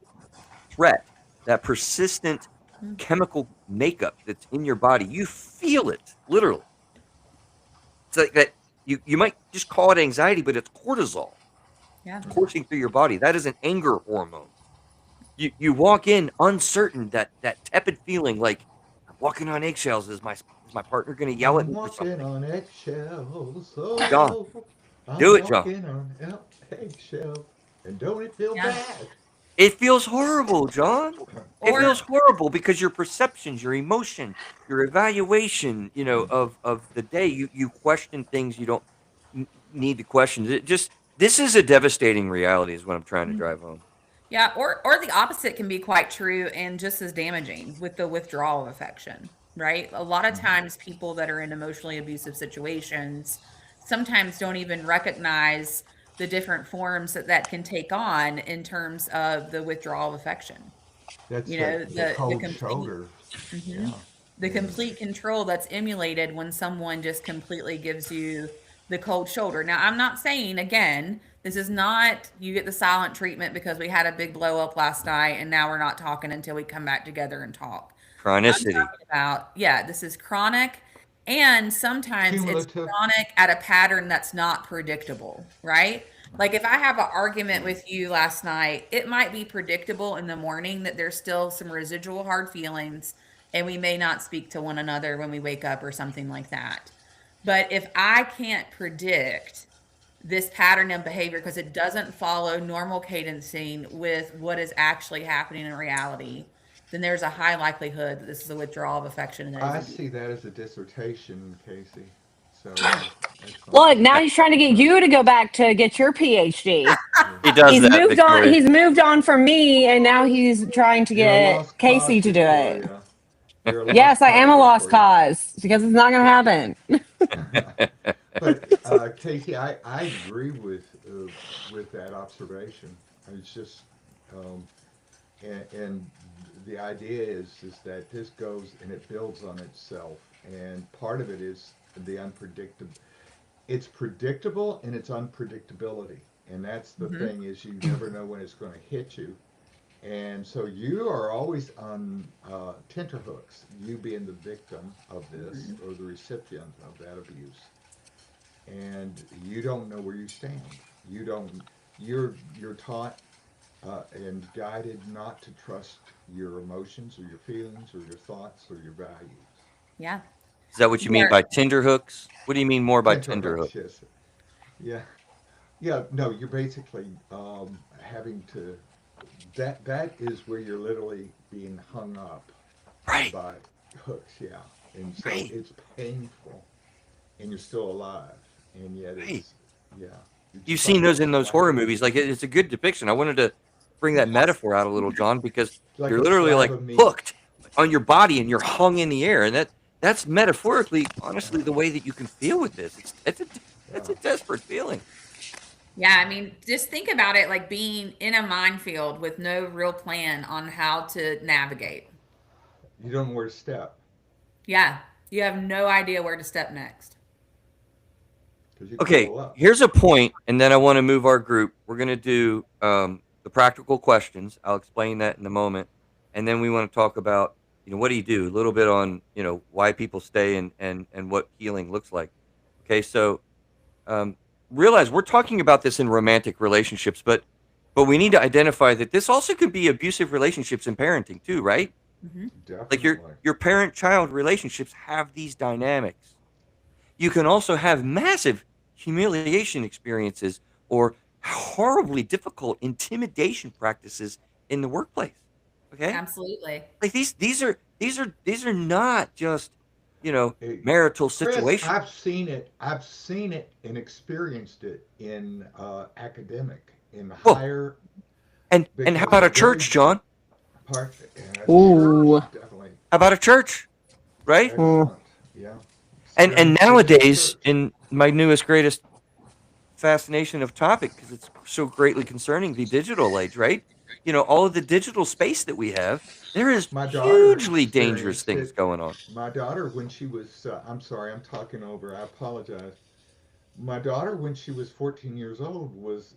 threat, that persistent chemical makeup that's in your body, you feel it literally. It's like that you might just call it anxiety, but it's cortisol. Yeah. It's coursing through your body. That is an anger hormone. You walk in uncertain, that tepid feeling like I'm walking on eggshells. Is my partner going to yell at I'm me for walking something? on eggshells. Oh, John, oh, I'm do it, John. walking on eggshells. And don't it feel Yeah. bad? It feels horrible, John. It Or feels horrible because your perceptions, your emotion, your evaluation, of the day, you question things you don't need to question. It just this is a devastating reality, is what I'm trying to drive home. yeah, or the opposite can be quite true and just as damaging with the withdrawal of affection, right? A lot of Mhm. times people that are in emotionally abusive situations sometimes don't even recognize the different forms that can take on in terms of the withdrawal of affection. That's You that, know, that the cold complete shoulder. mhm. Yeah. The And complete control that's emulated when someone just completely gives you the cold shoulder. Now, I'm not saying, again, this is not you get the silent treatment because we had a big blow up last night and now we're not talking until we come back together and talk. I'm Chronicity. talking about, yeah, this is chronic. And sometimes it's cumulative. chronic at a pattern that's not predictable, right? Like if I have an argument with you last night, it might be predictable in the morning that there's still some residual hard feelings and we may not speak to one another when we wake up or something like that. But if I can't predict this pattern of behavior because it doesn't follow normal cadencing with what is actually happening in reality, then there's a high likelihood that this is a withdrawal of affection and that is I abuse. see that as a dissertation, Casey. So Yeah. excellent. Look, now he's trying to get you to go back to get your PhD. Yeah. He does He's that, moved on. Victoria. He's moved on from me, and now he's trying to You're a get lost cause, Casey to do it. Victoria. You're a Yes, lost I am cause, a lost Victoria. cause because it's not going to happen. But Casey, I agree with that observation. It's just um, and the idea is that this goes and it builds on itself, and part of it is the unpredictable. It's predictable and it's unpredictability, and that's the Hmm. thing is you never know when it's going to hit you, and so you are always on tenterhooks. You being the victim of this or the recipient of that abuse, and you don't know where you stand. You don't. You're taught and guided not to trust your emotions or your feelings or your thoughts or your values. Yeah. Is that what you mean Where by tender hooks? What do you mean more by tender Tenterhooks, hooks? yes. Yeah. Yeah, no, you're basically having to, that is where you're literally being hung up Right, by hooks, yeah. And so right, it's painful and you're still alive. And yet right. it's, yeah, you're You've just seen like those in those horror slab, movies. Like it's a good depiction. I wanted to bring that metaphor out a little, John, because like you're a literally slab like of meat. hooked on your body and you're hung in the air, and that's metaphorically, honestly, the way that you can feel with this. Yeah. It's a desperate feeling. Yeah, I mean, just think about it like being in a minefield with no real plan on how to navigate. You don't know where to step Yeah, you have no idea where to step next. because you could Okay, blow up. here's a point, and then I want to move our group. We're going to do the practical questions. I'll explain that in a moment, and then we want to talk about what do you do? A little bit on why people stay and what healing looks like. Okay, so um, realize we're talking about this in romantic relationships, but we need to identify that this also could be abusive relationships in parenting too, right? Hmm. Like Definitely. your parent child relationships have these dynamics. You can also have massive humiliation experiences or horribly difficult intimidation practices in the workplace. Okay? Absolutely. Like these are not just, Hey, marital Chris, situations. I've seen it. I've seen it and experienced it in academic, in Well, higher, and how because about a very church, John? part and a church Ooh. definitely How about a church, right? Mm. excellent. Yeah, And experienced it in the nowadays, church. in my newest greatest fascination of topic, because it's so greatly concerning the digital age, right? All of the digital space that we have, there is My daughter hugely dangerous experienced things it. going on. My daughter, when she was, I'm sorry, I'm talking over. I apologize. My daughter, when she was 14 years old, was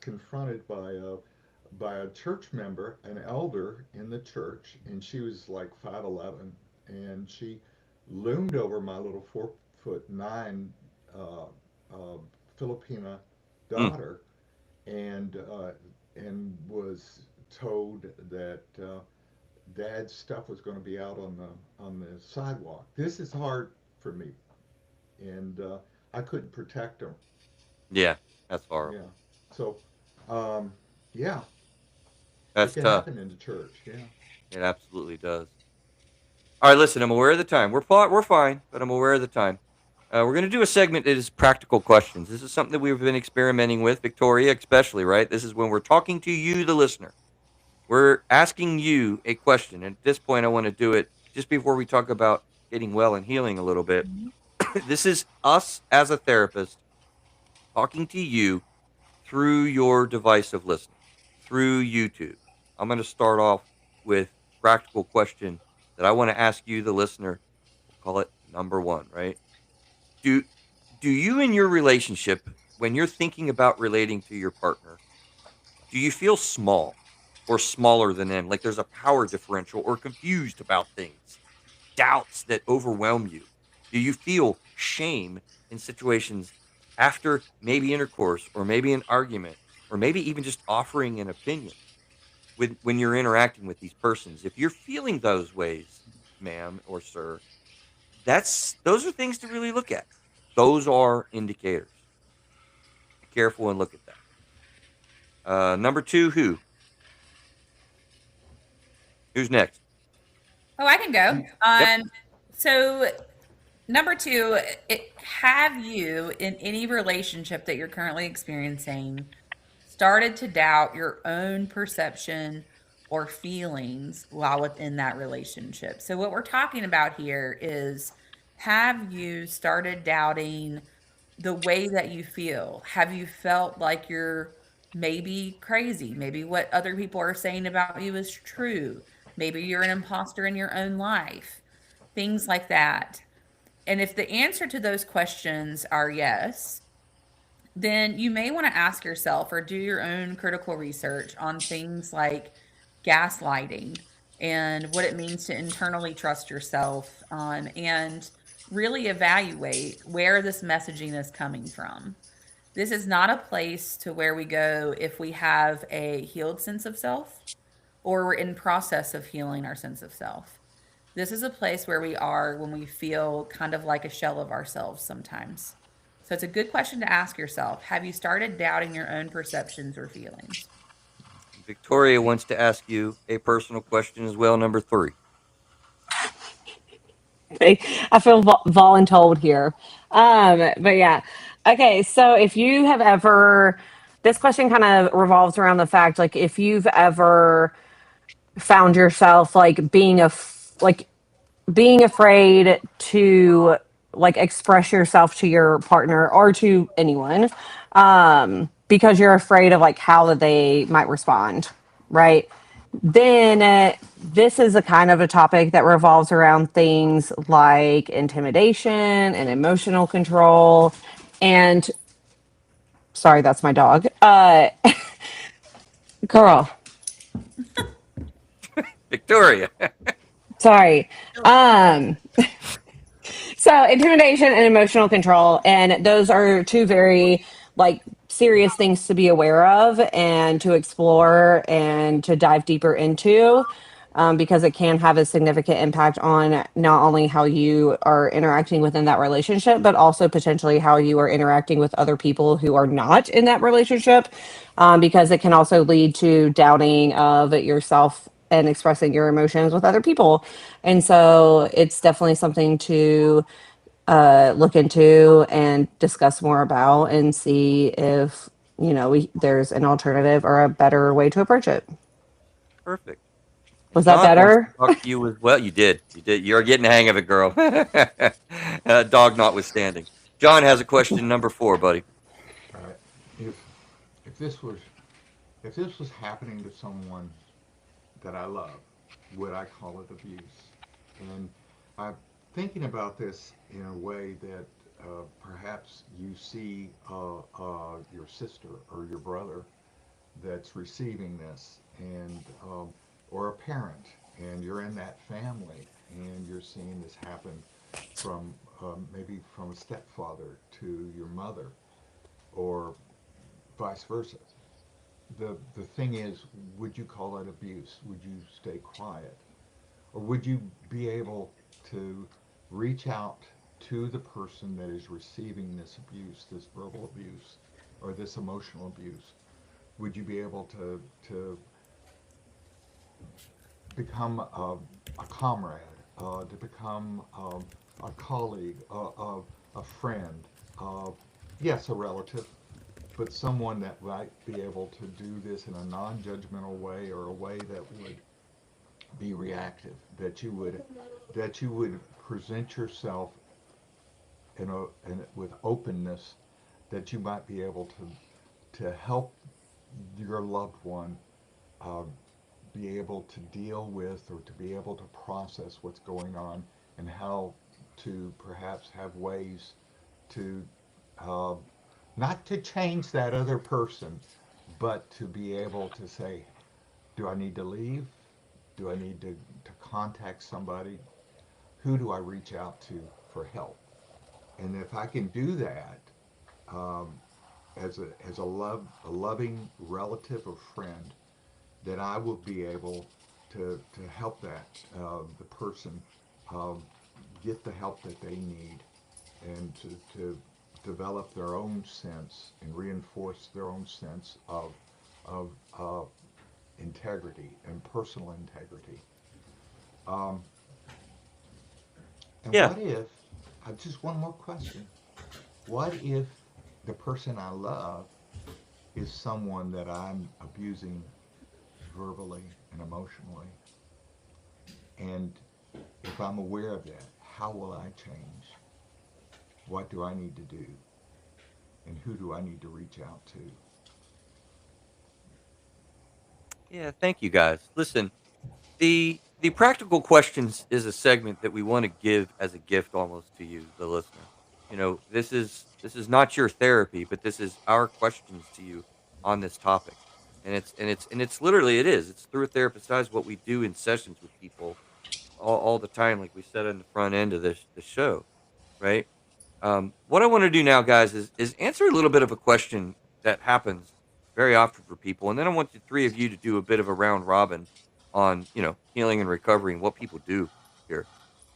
confronted by a church member, an elder in the church, and she was like 5'11", and she loomed over my little 4'9" uh, uh, Filipina Mm, daughter, and was told that Dad's stuff was going to be out on the sidewalk. This is hard for me, and I couldn't protect him. yeah, that's Yeah. horrible. So, um, yeah, it That's can tough. happen in the church. Yeah. It absolutely does. All right, listen, I'm aware of the time. We're fine, but I'm aware of the time. We're going to do a segment that is practical questions. This is something that we've been experimenting with, Victoria, especially, right? This is when we're talking to you, the listener. We're asking you a question. And at this point, I want to do it just before we talk about getting well and healing a little bit. This is us as a therapist talking to you through your device of listening, through YouTube. I'm going to start off with practical question that I want to ask you, the listener. We'll call it number one, right? Do do you in your relationship, when you're thinking about relating to your partner, do you feel small or smaller than them? Like there's a power differential or confused about things, doubts that overwhelm you? Do you feel shame in situations after maybe intercourse or maybe an argument or maybe even just offering an opinion when you're interacting with these persons? If you're feeling those ways, ma'am or sir, those are things to really look at. Those are indicators. Be careful and look at that. Number two, who's next? Oh, I can go. Do Yep. So number two, have you in any relationship that you're currently experiencing started to doubt your own perception or feelings while within that relationship? So what we're talking about here is, have you started doubting the way that you feel? Have you felt like you're maybe crazy? Maybe what other people are saying about you is true. Maybe you're an imposter in your own life. Things like that. And if the answer to those questions are yes, then you may want to ask yourself or do your own critical research on things like gaslighting and what it means to internally trust yourself, and really evaluate where this messaging is coming from. This is not a place to where we go if we have a healed sense of self or we're in process of healing our sense of self. This is a place where we are when we feel kind of like a shell of ourselves sometimes. So it's a good question to ask yourself. Have you started doubting your own perceptions or feelings? Victoria wants to ask you a personal question as well, number 3. I feel voluntold here. But yeah. Okay, so if you have ever, this question kind of revolves around the fact, like, if you've ever found yourself like being afraid to like express yourself to your partner or to anyone, because you're afraid of like how they might respond, right? Then this is a kind of a topic that revolves around things like intimidation and emotional control. And sorry, that's my dog. Girl, Victoria. sorry. Um, So intimidation and emotional control, and those are two very like serious things to be aware of and to explore and to dive deeper into, because it can have a significant impact on not only how you are interacting within that relationship, but also potentially how you are interacting with other people who are not in that relationship, because it can also lead to doubting of yourself and expressing your emotions with other people. And so it's definitely something to look into and discuss more about and see if, there's an alternative or a better way to approach it. Perfect. And Was that John wants to better? talk to you as well. You did. You did. You're getting the hang of it, girl. Dog notwithstanding. John has a question, number 4, buddy. All right. If if this was if this was happening to someone that I love, would I call it abuse? And I'm thinking about this in a way that perhaps you see your sister or your brother that's receiving this, and or a parent, and you're in that family, and you're seeing this happen from maybe from a stepfather to your mother, or vice versa. The thing is, would you call it abuse? Would you stay quiet? Or would you be able to reach out to the person that is receiving this abuse, this verbal abuse, or this emotional abuse? Would you be able to become a comrade, to become a colleague, a friend, yes, a relative, but someone that might be able to do this in a non-judgmental way, or a way that would be reactive, that you would present yourself with openness, that you might be able to help your loved one uh, be able to deal with, or to be able to process what's going on, and how to perhaps have ways to uh, not to change that other person, but to be able to say, do I need to leave? Do I need to contact somebody? Who do I reach out to for help? And if I can do that, um, as a loving relative or friend, then I will be able to help the person um, get the help that they need, and to develop their own sense and reinforce their own sense of integrity and personal integrity. Um, and Yeah. what if, just one more question, what if the person I love is someone that I'm abusing verbally and emotionally? And if I'm aware of that, how will I change? What do I need to do? And who do I need to reach out to? Yeah, thank you guys. Listen, the practical questions is a segment that we want to give as a gift almost to you, the listener. This is not your therapy, but this is our questions to you on this topic. And it's literally it is. It's through a therapist's eyes what we do in sessions with people all the time, like we said on the front end of this show, right? What I want to do now, guys, is answer a little bit of a question that happens very often for people, and then I want the 3 of you to do a bit of a round robin on healing and recovery and what people do here.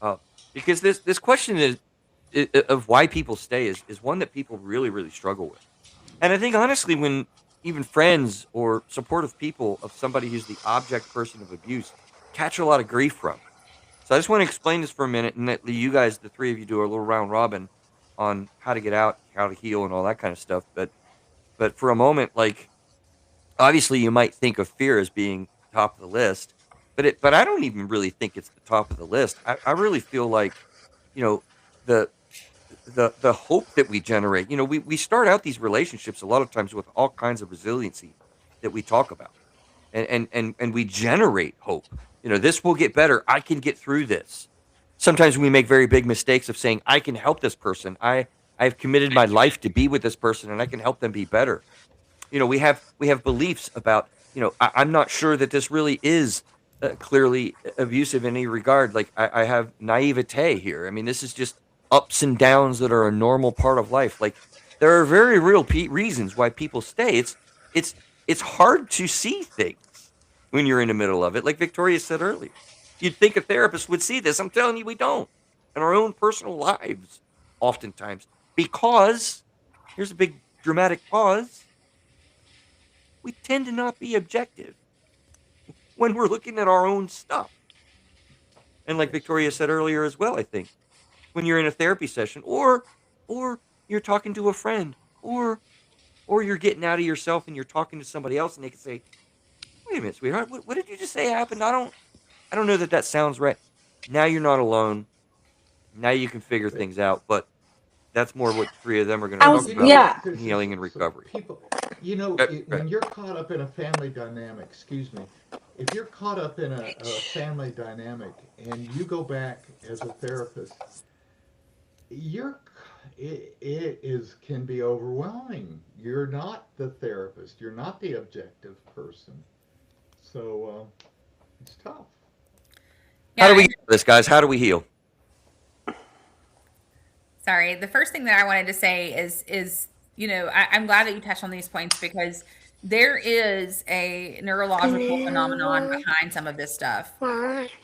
uh, because this question of why people stay is one that people really really struggle with. And I think honestly, when even friends or supportive people of somebody who's the object person of abuse catch a lot of grief from. So I just want to explain this for a minute and let you guys, the three of you, do a little round robin on how to get out, how to heal, and all that kind of stuff. But for a moment, like obviously you might think of fear as being top of the list, but I don't even really think it's the top of the list. I really feel like, you know, the the hope that we generate. We start out these relationships a lot of times with all kinds of resiliency that we talk about, and we generate hope. This will get better. I can get through this. Sometimes we make very big mistakes of saying I can help this person. I've committed my life to be with this person, and I can help them be better. We have beliefs about, I'm not sure that this really is clearly abusive in any regard. Like I have naivete here. I mean, this is just ups and downs that are a normal part of life. Like there are very real reasons why people stay. It's it's hard to see things when you're in the middle of it. Like Victoria said earlier, you'd think a therapist would see this. I'm telling you, we don't in our own personal lives oftentimes, because here's a big dramatic pause, we tend to not be objective when we're looking at our own stuff. And like Victoria said earlier as well, I think when you're in a therapy session, or you're talking to a friend, or you're getting out of yourself and you're talking to somebody else, and they can say, "Wait a minute, sweetheart, what did you just say happened? I don't know that sounds right." Now you're not alone. Now you can figure things out. But that's more what the three of them are going to I Well, was, talk about yeah. in healing and so recovery. people, Right. when you're caught up in a family dynamic, excuse me, if you're caught up in a family dynamic and you go back as a therapist, you're it is can be overwhelming. You're not the therapist. You're not the objective person. So it's tough. How do Yeah, we heal this, guys? How do we heal? sorry. The first thing that I wanted to say is I'm glad that you touched on these points, because there is a neurological phenomenon behind some of this stuff.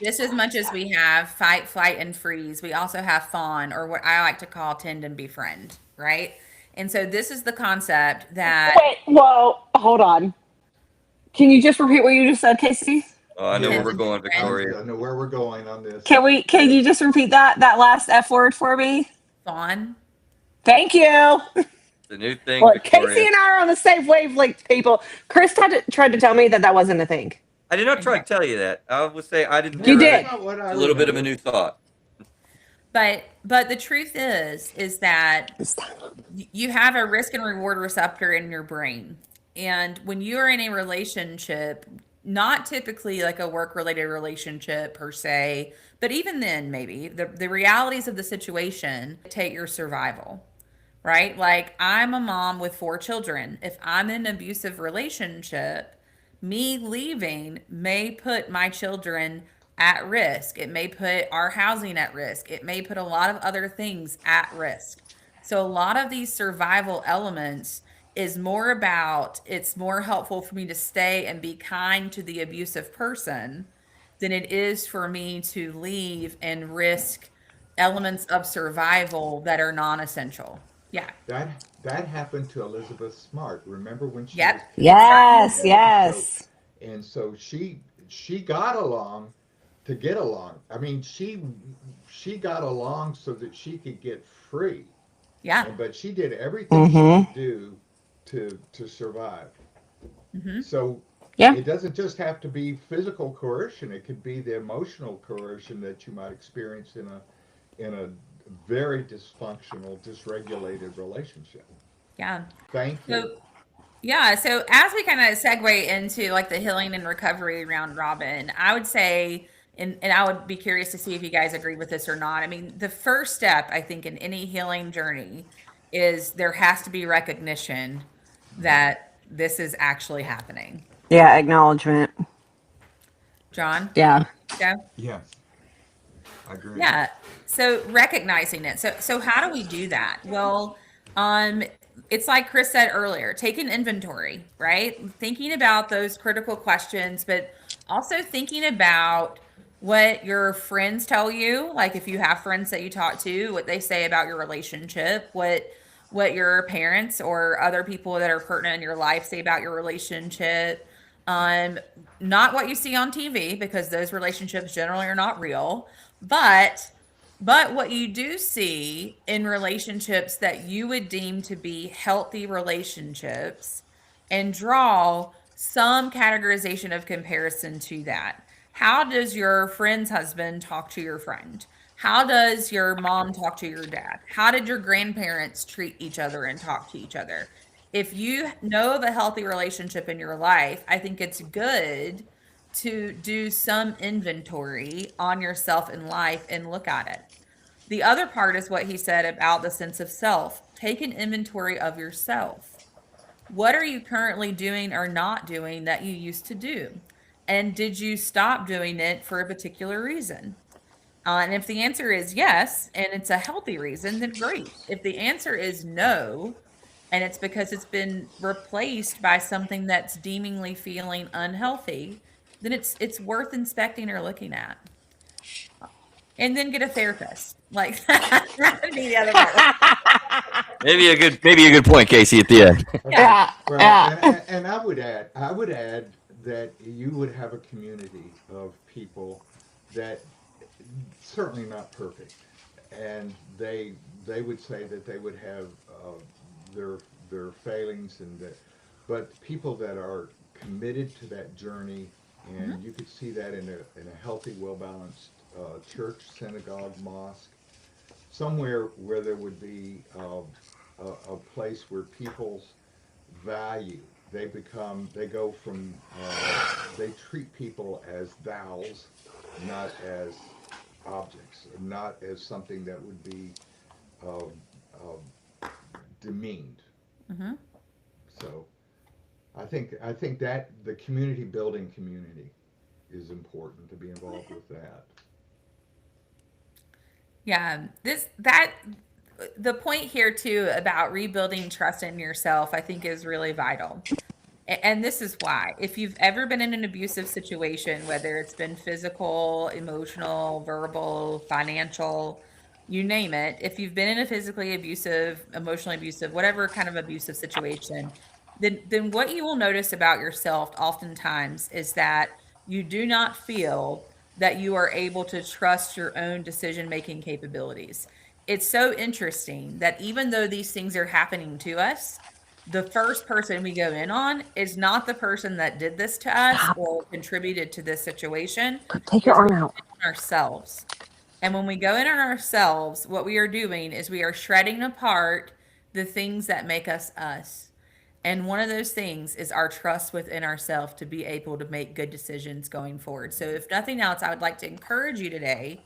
Just as much as we have fight, flight, and freeze, we also have fawn, or what I like to call tend and befriend, right? And so this is the concept that Wait, whoa, hold on. Can you just repeat what you just said, Casey? Oh, I know where tend Yes, we're and going, befriend, Victoria. I know where we're going on this. Can you just repeat that last F word for me? fawn. Thank you. The new thing, Look, Casey Victoria. and I are on the same wavelength, people. Chris tried to tell me that wasn't a thing. I did not try to Okay. tell you that. I would say I didn't No, You hear that's it. did. not what I It's a little bit of a remember. new thought. But the truth is that you have a risk and reward receptor in your brain. And when you're in a relationship, not typically like a work related relationship per se, but even then, maybe the realities of the situation dictate your survival, right? Like, I'm a mom with 4 children. If I'm in an abusive relationship, me leaving may put my children at risk. It may put our housing at risk. It may put a lot of other things at risk. So, a lot of these survival elements is more about, it's more helpful for me to stay and be kind to the abusive person than it is for me to leave and risk elements of survival that are non essential. Yeah. That happened to Elizabeth Smart. Remember when she Yep. was It kidnapped? certainly Yes, did. yes. And so she got along to get along. I mean, she got along so that she could get free. Yeah. And but she did everything she Mm-hmm. could do to survive. Hmm. So Yeah. it doesn't just have to be physical coercion. It could be the emotional coercion that you might experience in a very dysfunctional, dysregulated relationship. Yeah. Thank you. So, yeah. So, as we kind of segue into like the healing and recovery round robin, I would say, and I would be curious to see if you guys agree with this or not. I mean, the first step, I think, in any healing journey is there has to be recognition that this is actually happening. Yeah, acknowledgement. John? Yeah. Yeah. Yes, I agree. Yeah. So recognizing it. So how do we do that? Well, um, it's like Chris said earlier, take an inventory, right? Thinking about those critical questions, but also thinking about what your friends tell you, like if you have friends that you talk to, what they say about your relationship, what your parents or other people that are pertinent in your life say about your relationship. Um, Not what you see on TV, because those relationships generally are not real, but what you do see in relationships that you would deem to be healthy relationships, and draw some categorization of comparison to that. How does your friend's husband talk to your friend? How does your mom talk to your dad? How did your grandparents treat each other and talk to each other? If you know of a healthy relationship in your life, I think it's good to do some inventory on yourself in life and look at it. The other part is what he said about the sense of self. Take an inventory of yourself. What are you currently doing or not doing that you used to do? And did you stop doing it for a particular reason? And if the answer is yes, and it's a healthy reason, then great. If the answer is no, and it's because it's been replaced by something that's deemingly feeling unhealthy, then it's worth inspecting or looking at. And then get a therapist. Like that would be the other part. Maybe a good point, Casey, at the end. Okay. Yeah. Yeah, Well, yeah. and I would add that you would have a community of people that certainly not perfect, and they would say that they would have their their failings and that, but people that are committed to that journey, and Mhm. you could see that in a healthy, well balanced church, synagogue, mosque, somewhere where there would be a place where people's value, they go from they treat people as thous, not as objects, not as something that would be um, demeaned. Mhm. So I think that the community building community is important to be involved with that. Yeah, this that the point here too about rebuilding trust in yourself, I think, is really vital. And this is why. If you've ever been in an abusive situation, whether it's been physical, emotional, verbal, financial, you name it, if you've been in a physically abusive, emotionally abusive, whatever kind of abusive situation, then what you will notice about yourself oftentimes is that you do not feel that you are able to trust your own decision making capabilities. It's so interesting that even though these things are happening to us, the first person we go in on is not the person that did this to us Stop. or contributed to this situation. Take your It's arm out. ourselves. And when we go in on ourselves, what we are doing is we are shredding apart the things that make us us. And one of those things is our trust within ourselves to be able to make good decisions going forward. So, if nothing else, I would like to encourage you today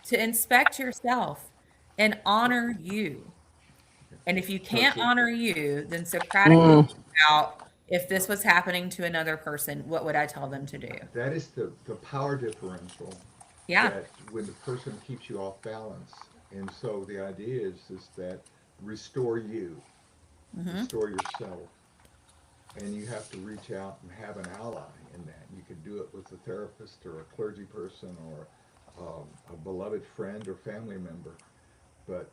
to inspect yourself and honor you. And if you So can't honor you, then Socratically Mm. think about, if this was happening to another person, what would I tell them to do? that is the power differential Yeah. that when the person keeps you off balance. And so the idea is that restore you, Hmm. restore yourself, and you have to reach out and have an ally in that. You could do it with a therapist or a clergy person or a beloved friend or family member, but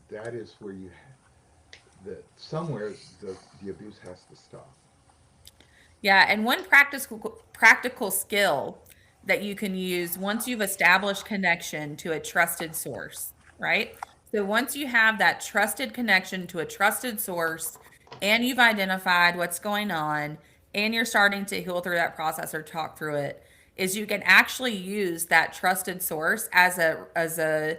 that is where that somewhere the abuse has to stop. Yeah, and one practical skill that you can use once you've established connection to a trusted source, right? So once you have that trusted connection to a trusted source and you've identified what's going on and you're starting to heal through that process or talk through it, is you can actually use that trusted source as a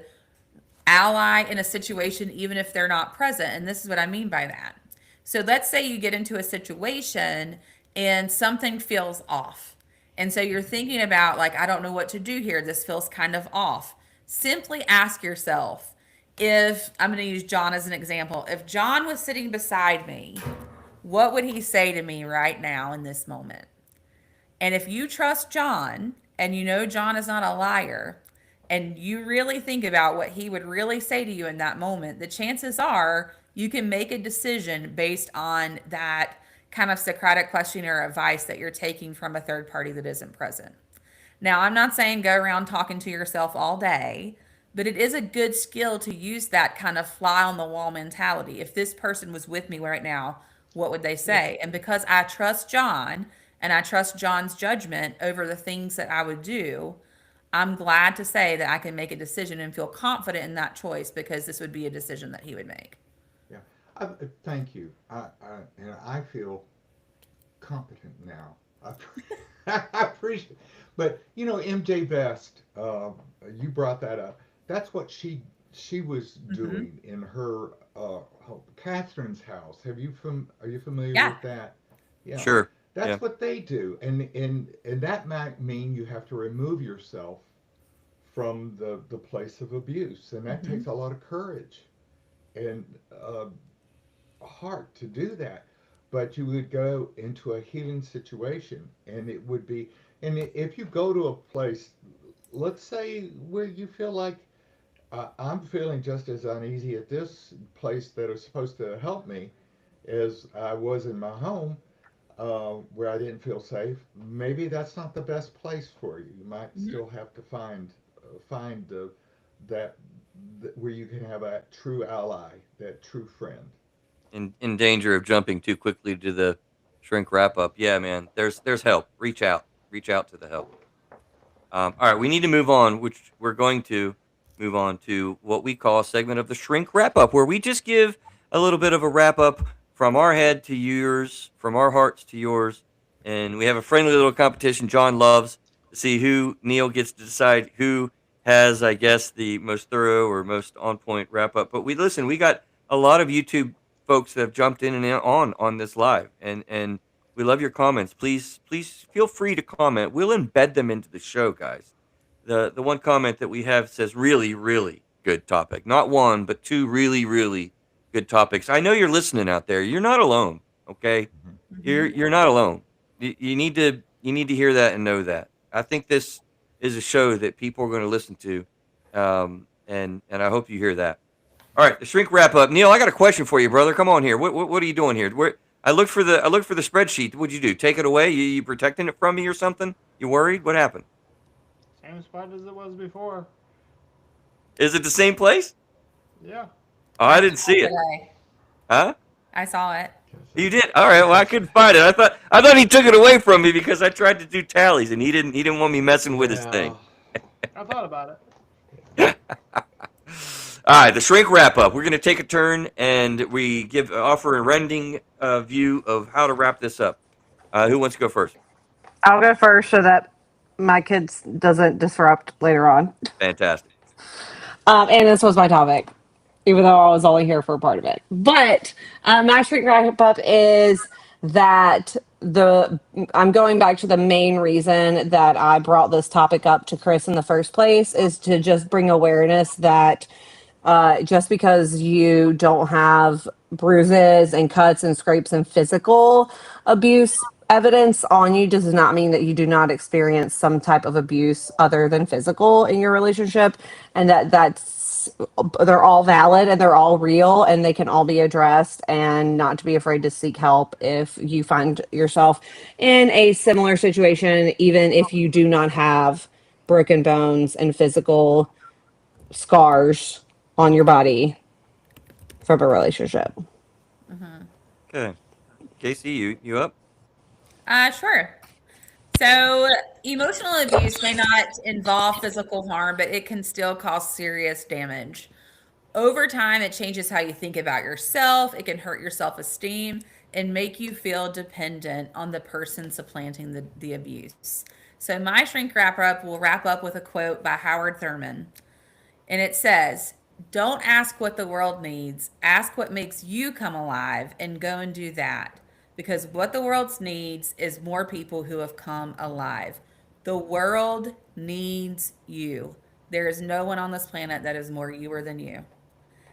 ally in a situation, even if they're not present. And this is what I mean by that. So let's say you get into a situation and something feels off. And so you're thinking about, like, I don't know what to do here. This feels kind of off. Simply ask yourself, if I'm going to use John as an example, if John was sitting beside me, what would he say to me right now in this moment? And if you trust John and you know John is not a liar, and you really think about what he would really say to you in that moment, the chances are you can make a decision based on that kind of Socratic question or advice that you're taking from a third party that isn't present. Now, I'm not saying go around talking to yourself all day, but it is a good skill to use that kind of fly on the wall mentality. If this person was with me right now, what would they Yeah. say? And because I trust John and I trust John's judgment over the things that I would do, I'm glad to say that I can make a decision and feel confident in that choice because this would be a decision that he would make. Yeah. Thank you. And I feel competent now. I appreciate. But you know, MJ Best, you brought that up. That's what she was Mm-hmm. doing in her Catherine's house. Are you familiar Yeah. with that? Yeah, Sure. Yeah. that's what they do, and that might mean you have to remove yourself from the place of abuse, and that Mm-hmm. takes a lot of courage and uh, heart to do that. But you would go into a healing situation, and it would be, and if you go to a place, let's say where you feel like I'm feeling just as uneasy at this place that is supposed to help me as I was in my home, where I didn't feel safe. Maybe that's not the best place for you. You might Mm-hmm. still have to find that where you can have a true ally, that true friend. In danger of jumping too quickly to the shrink wrap up. Yeah, man. There's help. Reach out. Reach out to the help. All right, we need to move on, which we're going to move on to what we call a segment of the shrink wrap up, where we just give a little bit of a wrap up from our head to yours, from our hearts to yours. And we have a friendly little competition John loves to see who Neil gets to decide who has, I guess, the most thorough or most on point wrap up. But we got a lot of YouTube folks that have jumped in and on this live. And we love your comments. Please feel free to comment. We'll embed them into the show, guys. The one comment that we have says really, really good topic. Not one, but two really good topics. I know you're listening out there. You're not alone. Okay? Mhm. Mm-hmm. You're not alone. You need to hear that and know that. I think this is a show that people are going to listen to. And I hope you hear that. All right, the shrink wrap up. Neil, I got a question for you, brother. Come on here. What are you doing here? I looked for the spreadsheet. What'd you do? Take it away? You protecting it from me or something? You worried? What happened? Same spot as it was before. Is it the same place? Yeah. Oh, I I saw didn't see it it. today. Huh? I saw it. You did. All right. Well, I couldn't find it. I thought he took it away from me because I tried to do tallies and he didn't want me messing with his Yeah. thing. I thought about it. All right, the shrink wrap up. We're going to take a turn and we offer a rending view of how to wrap this up. Who wants to go first? I'll go first so that my kids doesn't disrupt later on. Fantastic. And this was my topic, even though I was only here for a part of it. But my street wrap up is that I'm going back to the main reason that I brought this topic up to Chris in the first place is to just bring awareness that just because you don't have bruises and cuts and scrapes and physical abuse evidence on you does not mean that you do not experience some type of abuse other than physical in your relationship, and that's they're all valid and they're all real and they can all be addressed, and not to be afraid to seek help if you find yourself in a similar situation, even if you do not have broken bones and physical scars on your body from a relationship. Mm-hmm. Okay. Casey, you up? Sure. So, emotional abuse may not involve physical harm, but it can still cause serious damage. Over time, it changes how you think about yourself. It can hurt your self esteem and make you feel dependent on the person supplanting the abuse. So, my shrink wrap up will wrap up with a quote by Howard Thurman. And it says, don't ask what the world needs, ask what makes you come alive and go and do that. Because what the world needs is more people who have come alive. The world needs you. There is no one on this planet that is more youer than you.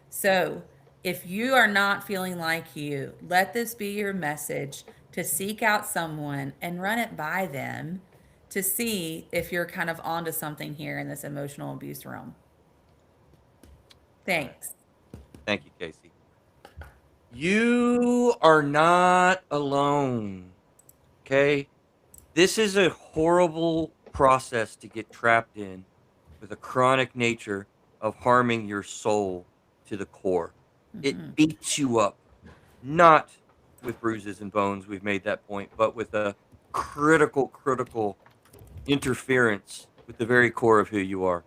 So, if you are not feeling like you, let this be your message to seek out someone and run it by them to see if you're kind of onto something here in this emotional abuse realm. All right. Thanks. Thank you, Casey. You are not alone. Okay? This is a horrible process to get trapped in with a chronic nature of harming your soul to the core. It beats you up, not with bruises and bones, we've made that point, but with a critical interference with the very core of who you are.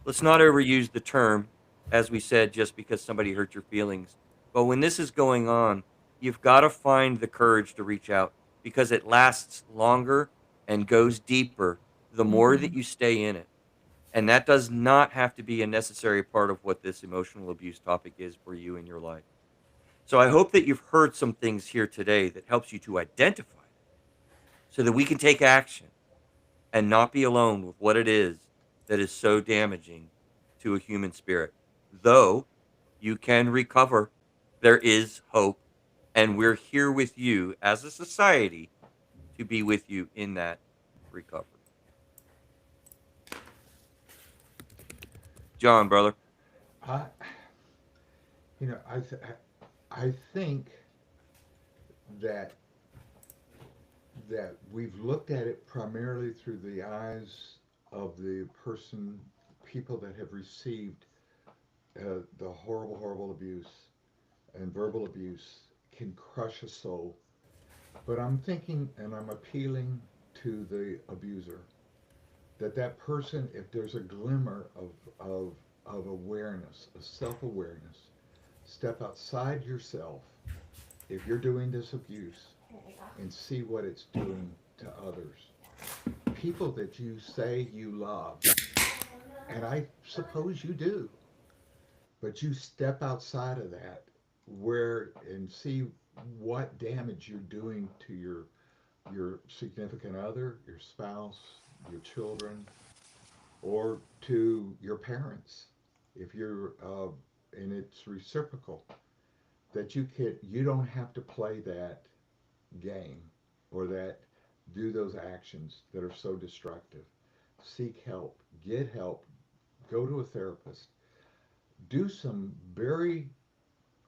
Let's not overuse the term, as we said, just because somebody hurt your feelings. But when this is going on, you've got to find the courage to reach out because it lasts longer and goes deeper the more that you stay in it. And that does not have to be a necessary part of what this emotional abuse topic is for you in your life. So I hope that you've heard some things here today that helps you to identify it so that we can take action and not be alone with what it is that is so damaging to a human spirit. Though you can recover, there is hope, and we're here with you as a society to be with you in that recovery. John, brother. I, I think that we've looked at it primarily through the eyes of the people that have received the horrible abuse, and verbal abuse can crush a soul. But I'm thinking and I'm appealing to the abuser that person, if there's a glimmer of awareness, of self-awareness, step outside yourself if you're doing this abuse and see what it's doing to others. People that you say you love, and I suppose you do, but you step outside of that and see what damage you're doing to your significant other, your spouse, your children, or to your parents. If you're and it's reciprocal, that you don't have to play that game or do those actions that are so destructive. Seek help, get help, go to a therapist, do some very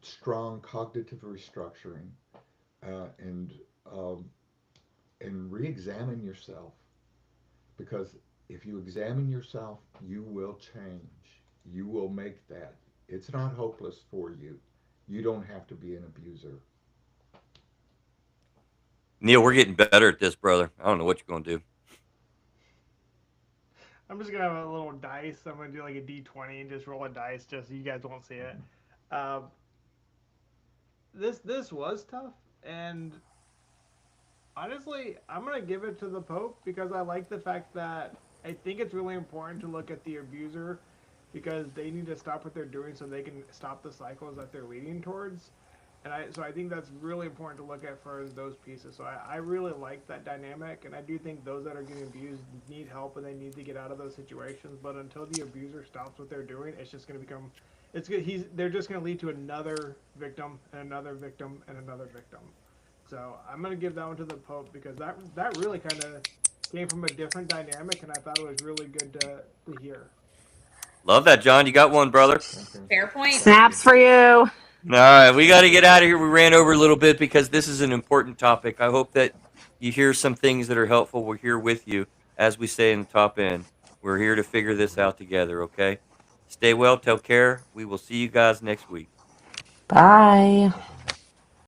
strong cognitive restructuring, and re-examine yourself, because if you examine yourself, you will change. You will make that. It's not hopeless for you. You don't have to be an abuser. Neil, we're getting better at this, brother. I don't know what you're going to do. I'm just gonna have a little dice. I'm gonna do like a D20 and just roll a dice, just so you guys won't see it. Um, this was tough, and honestly, I'm gonna give it to the Pope because I like the fact that I think it's really important to look at the abuser because they need to stop what they're doing so they can stop the cycles that they're leading towards. So I think that's really important to look at for those pieces. So I really like that dynamic, and I do think those that are getting abused need help and they need to get out of those situations. But until the abuser stops what they're doing, it's just going to become, they're just going to lead to another victim and another victim and another victim. So I'm going to give that one to the Pope because that really kind of came from a different dynamic, and I thought it was really good to hear. Love that, John. You got one, brother. Okay. Fair point. Snaps for you. All right, we got to get out of here. We ran over a little bit because this is an important topic. I hope that you hear some things that are helpful. We're here with you, as we say in the top end. We're here to figure this out together, okay? Stay well, take care. We will see you guys next week. Bye.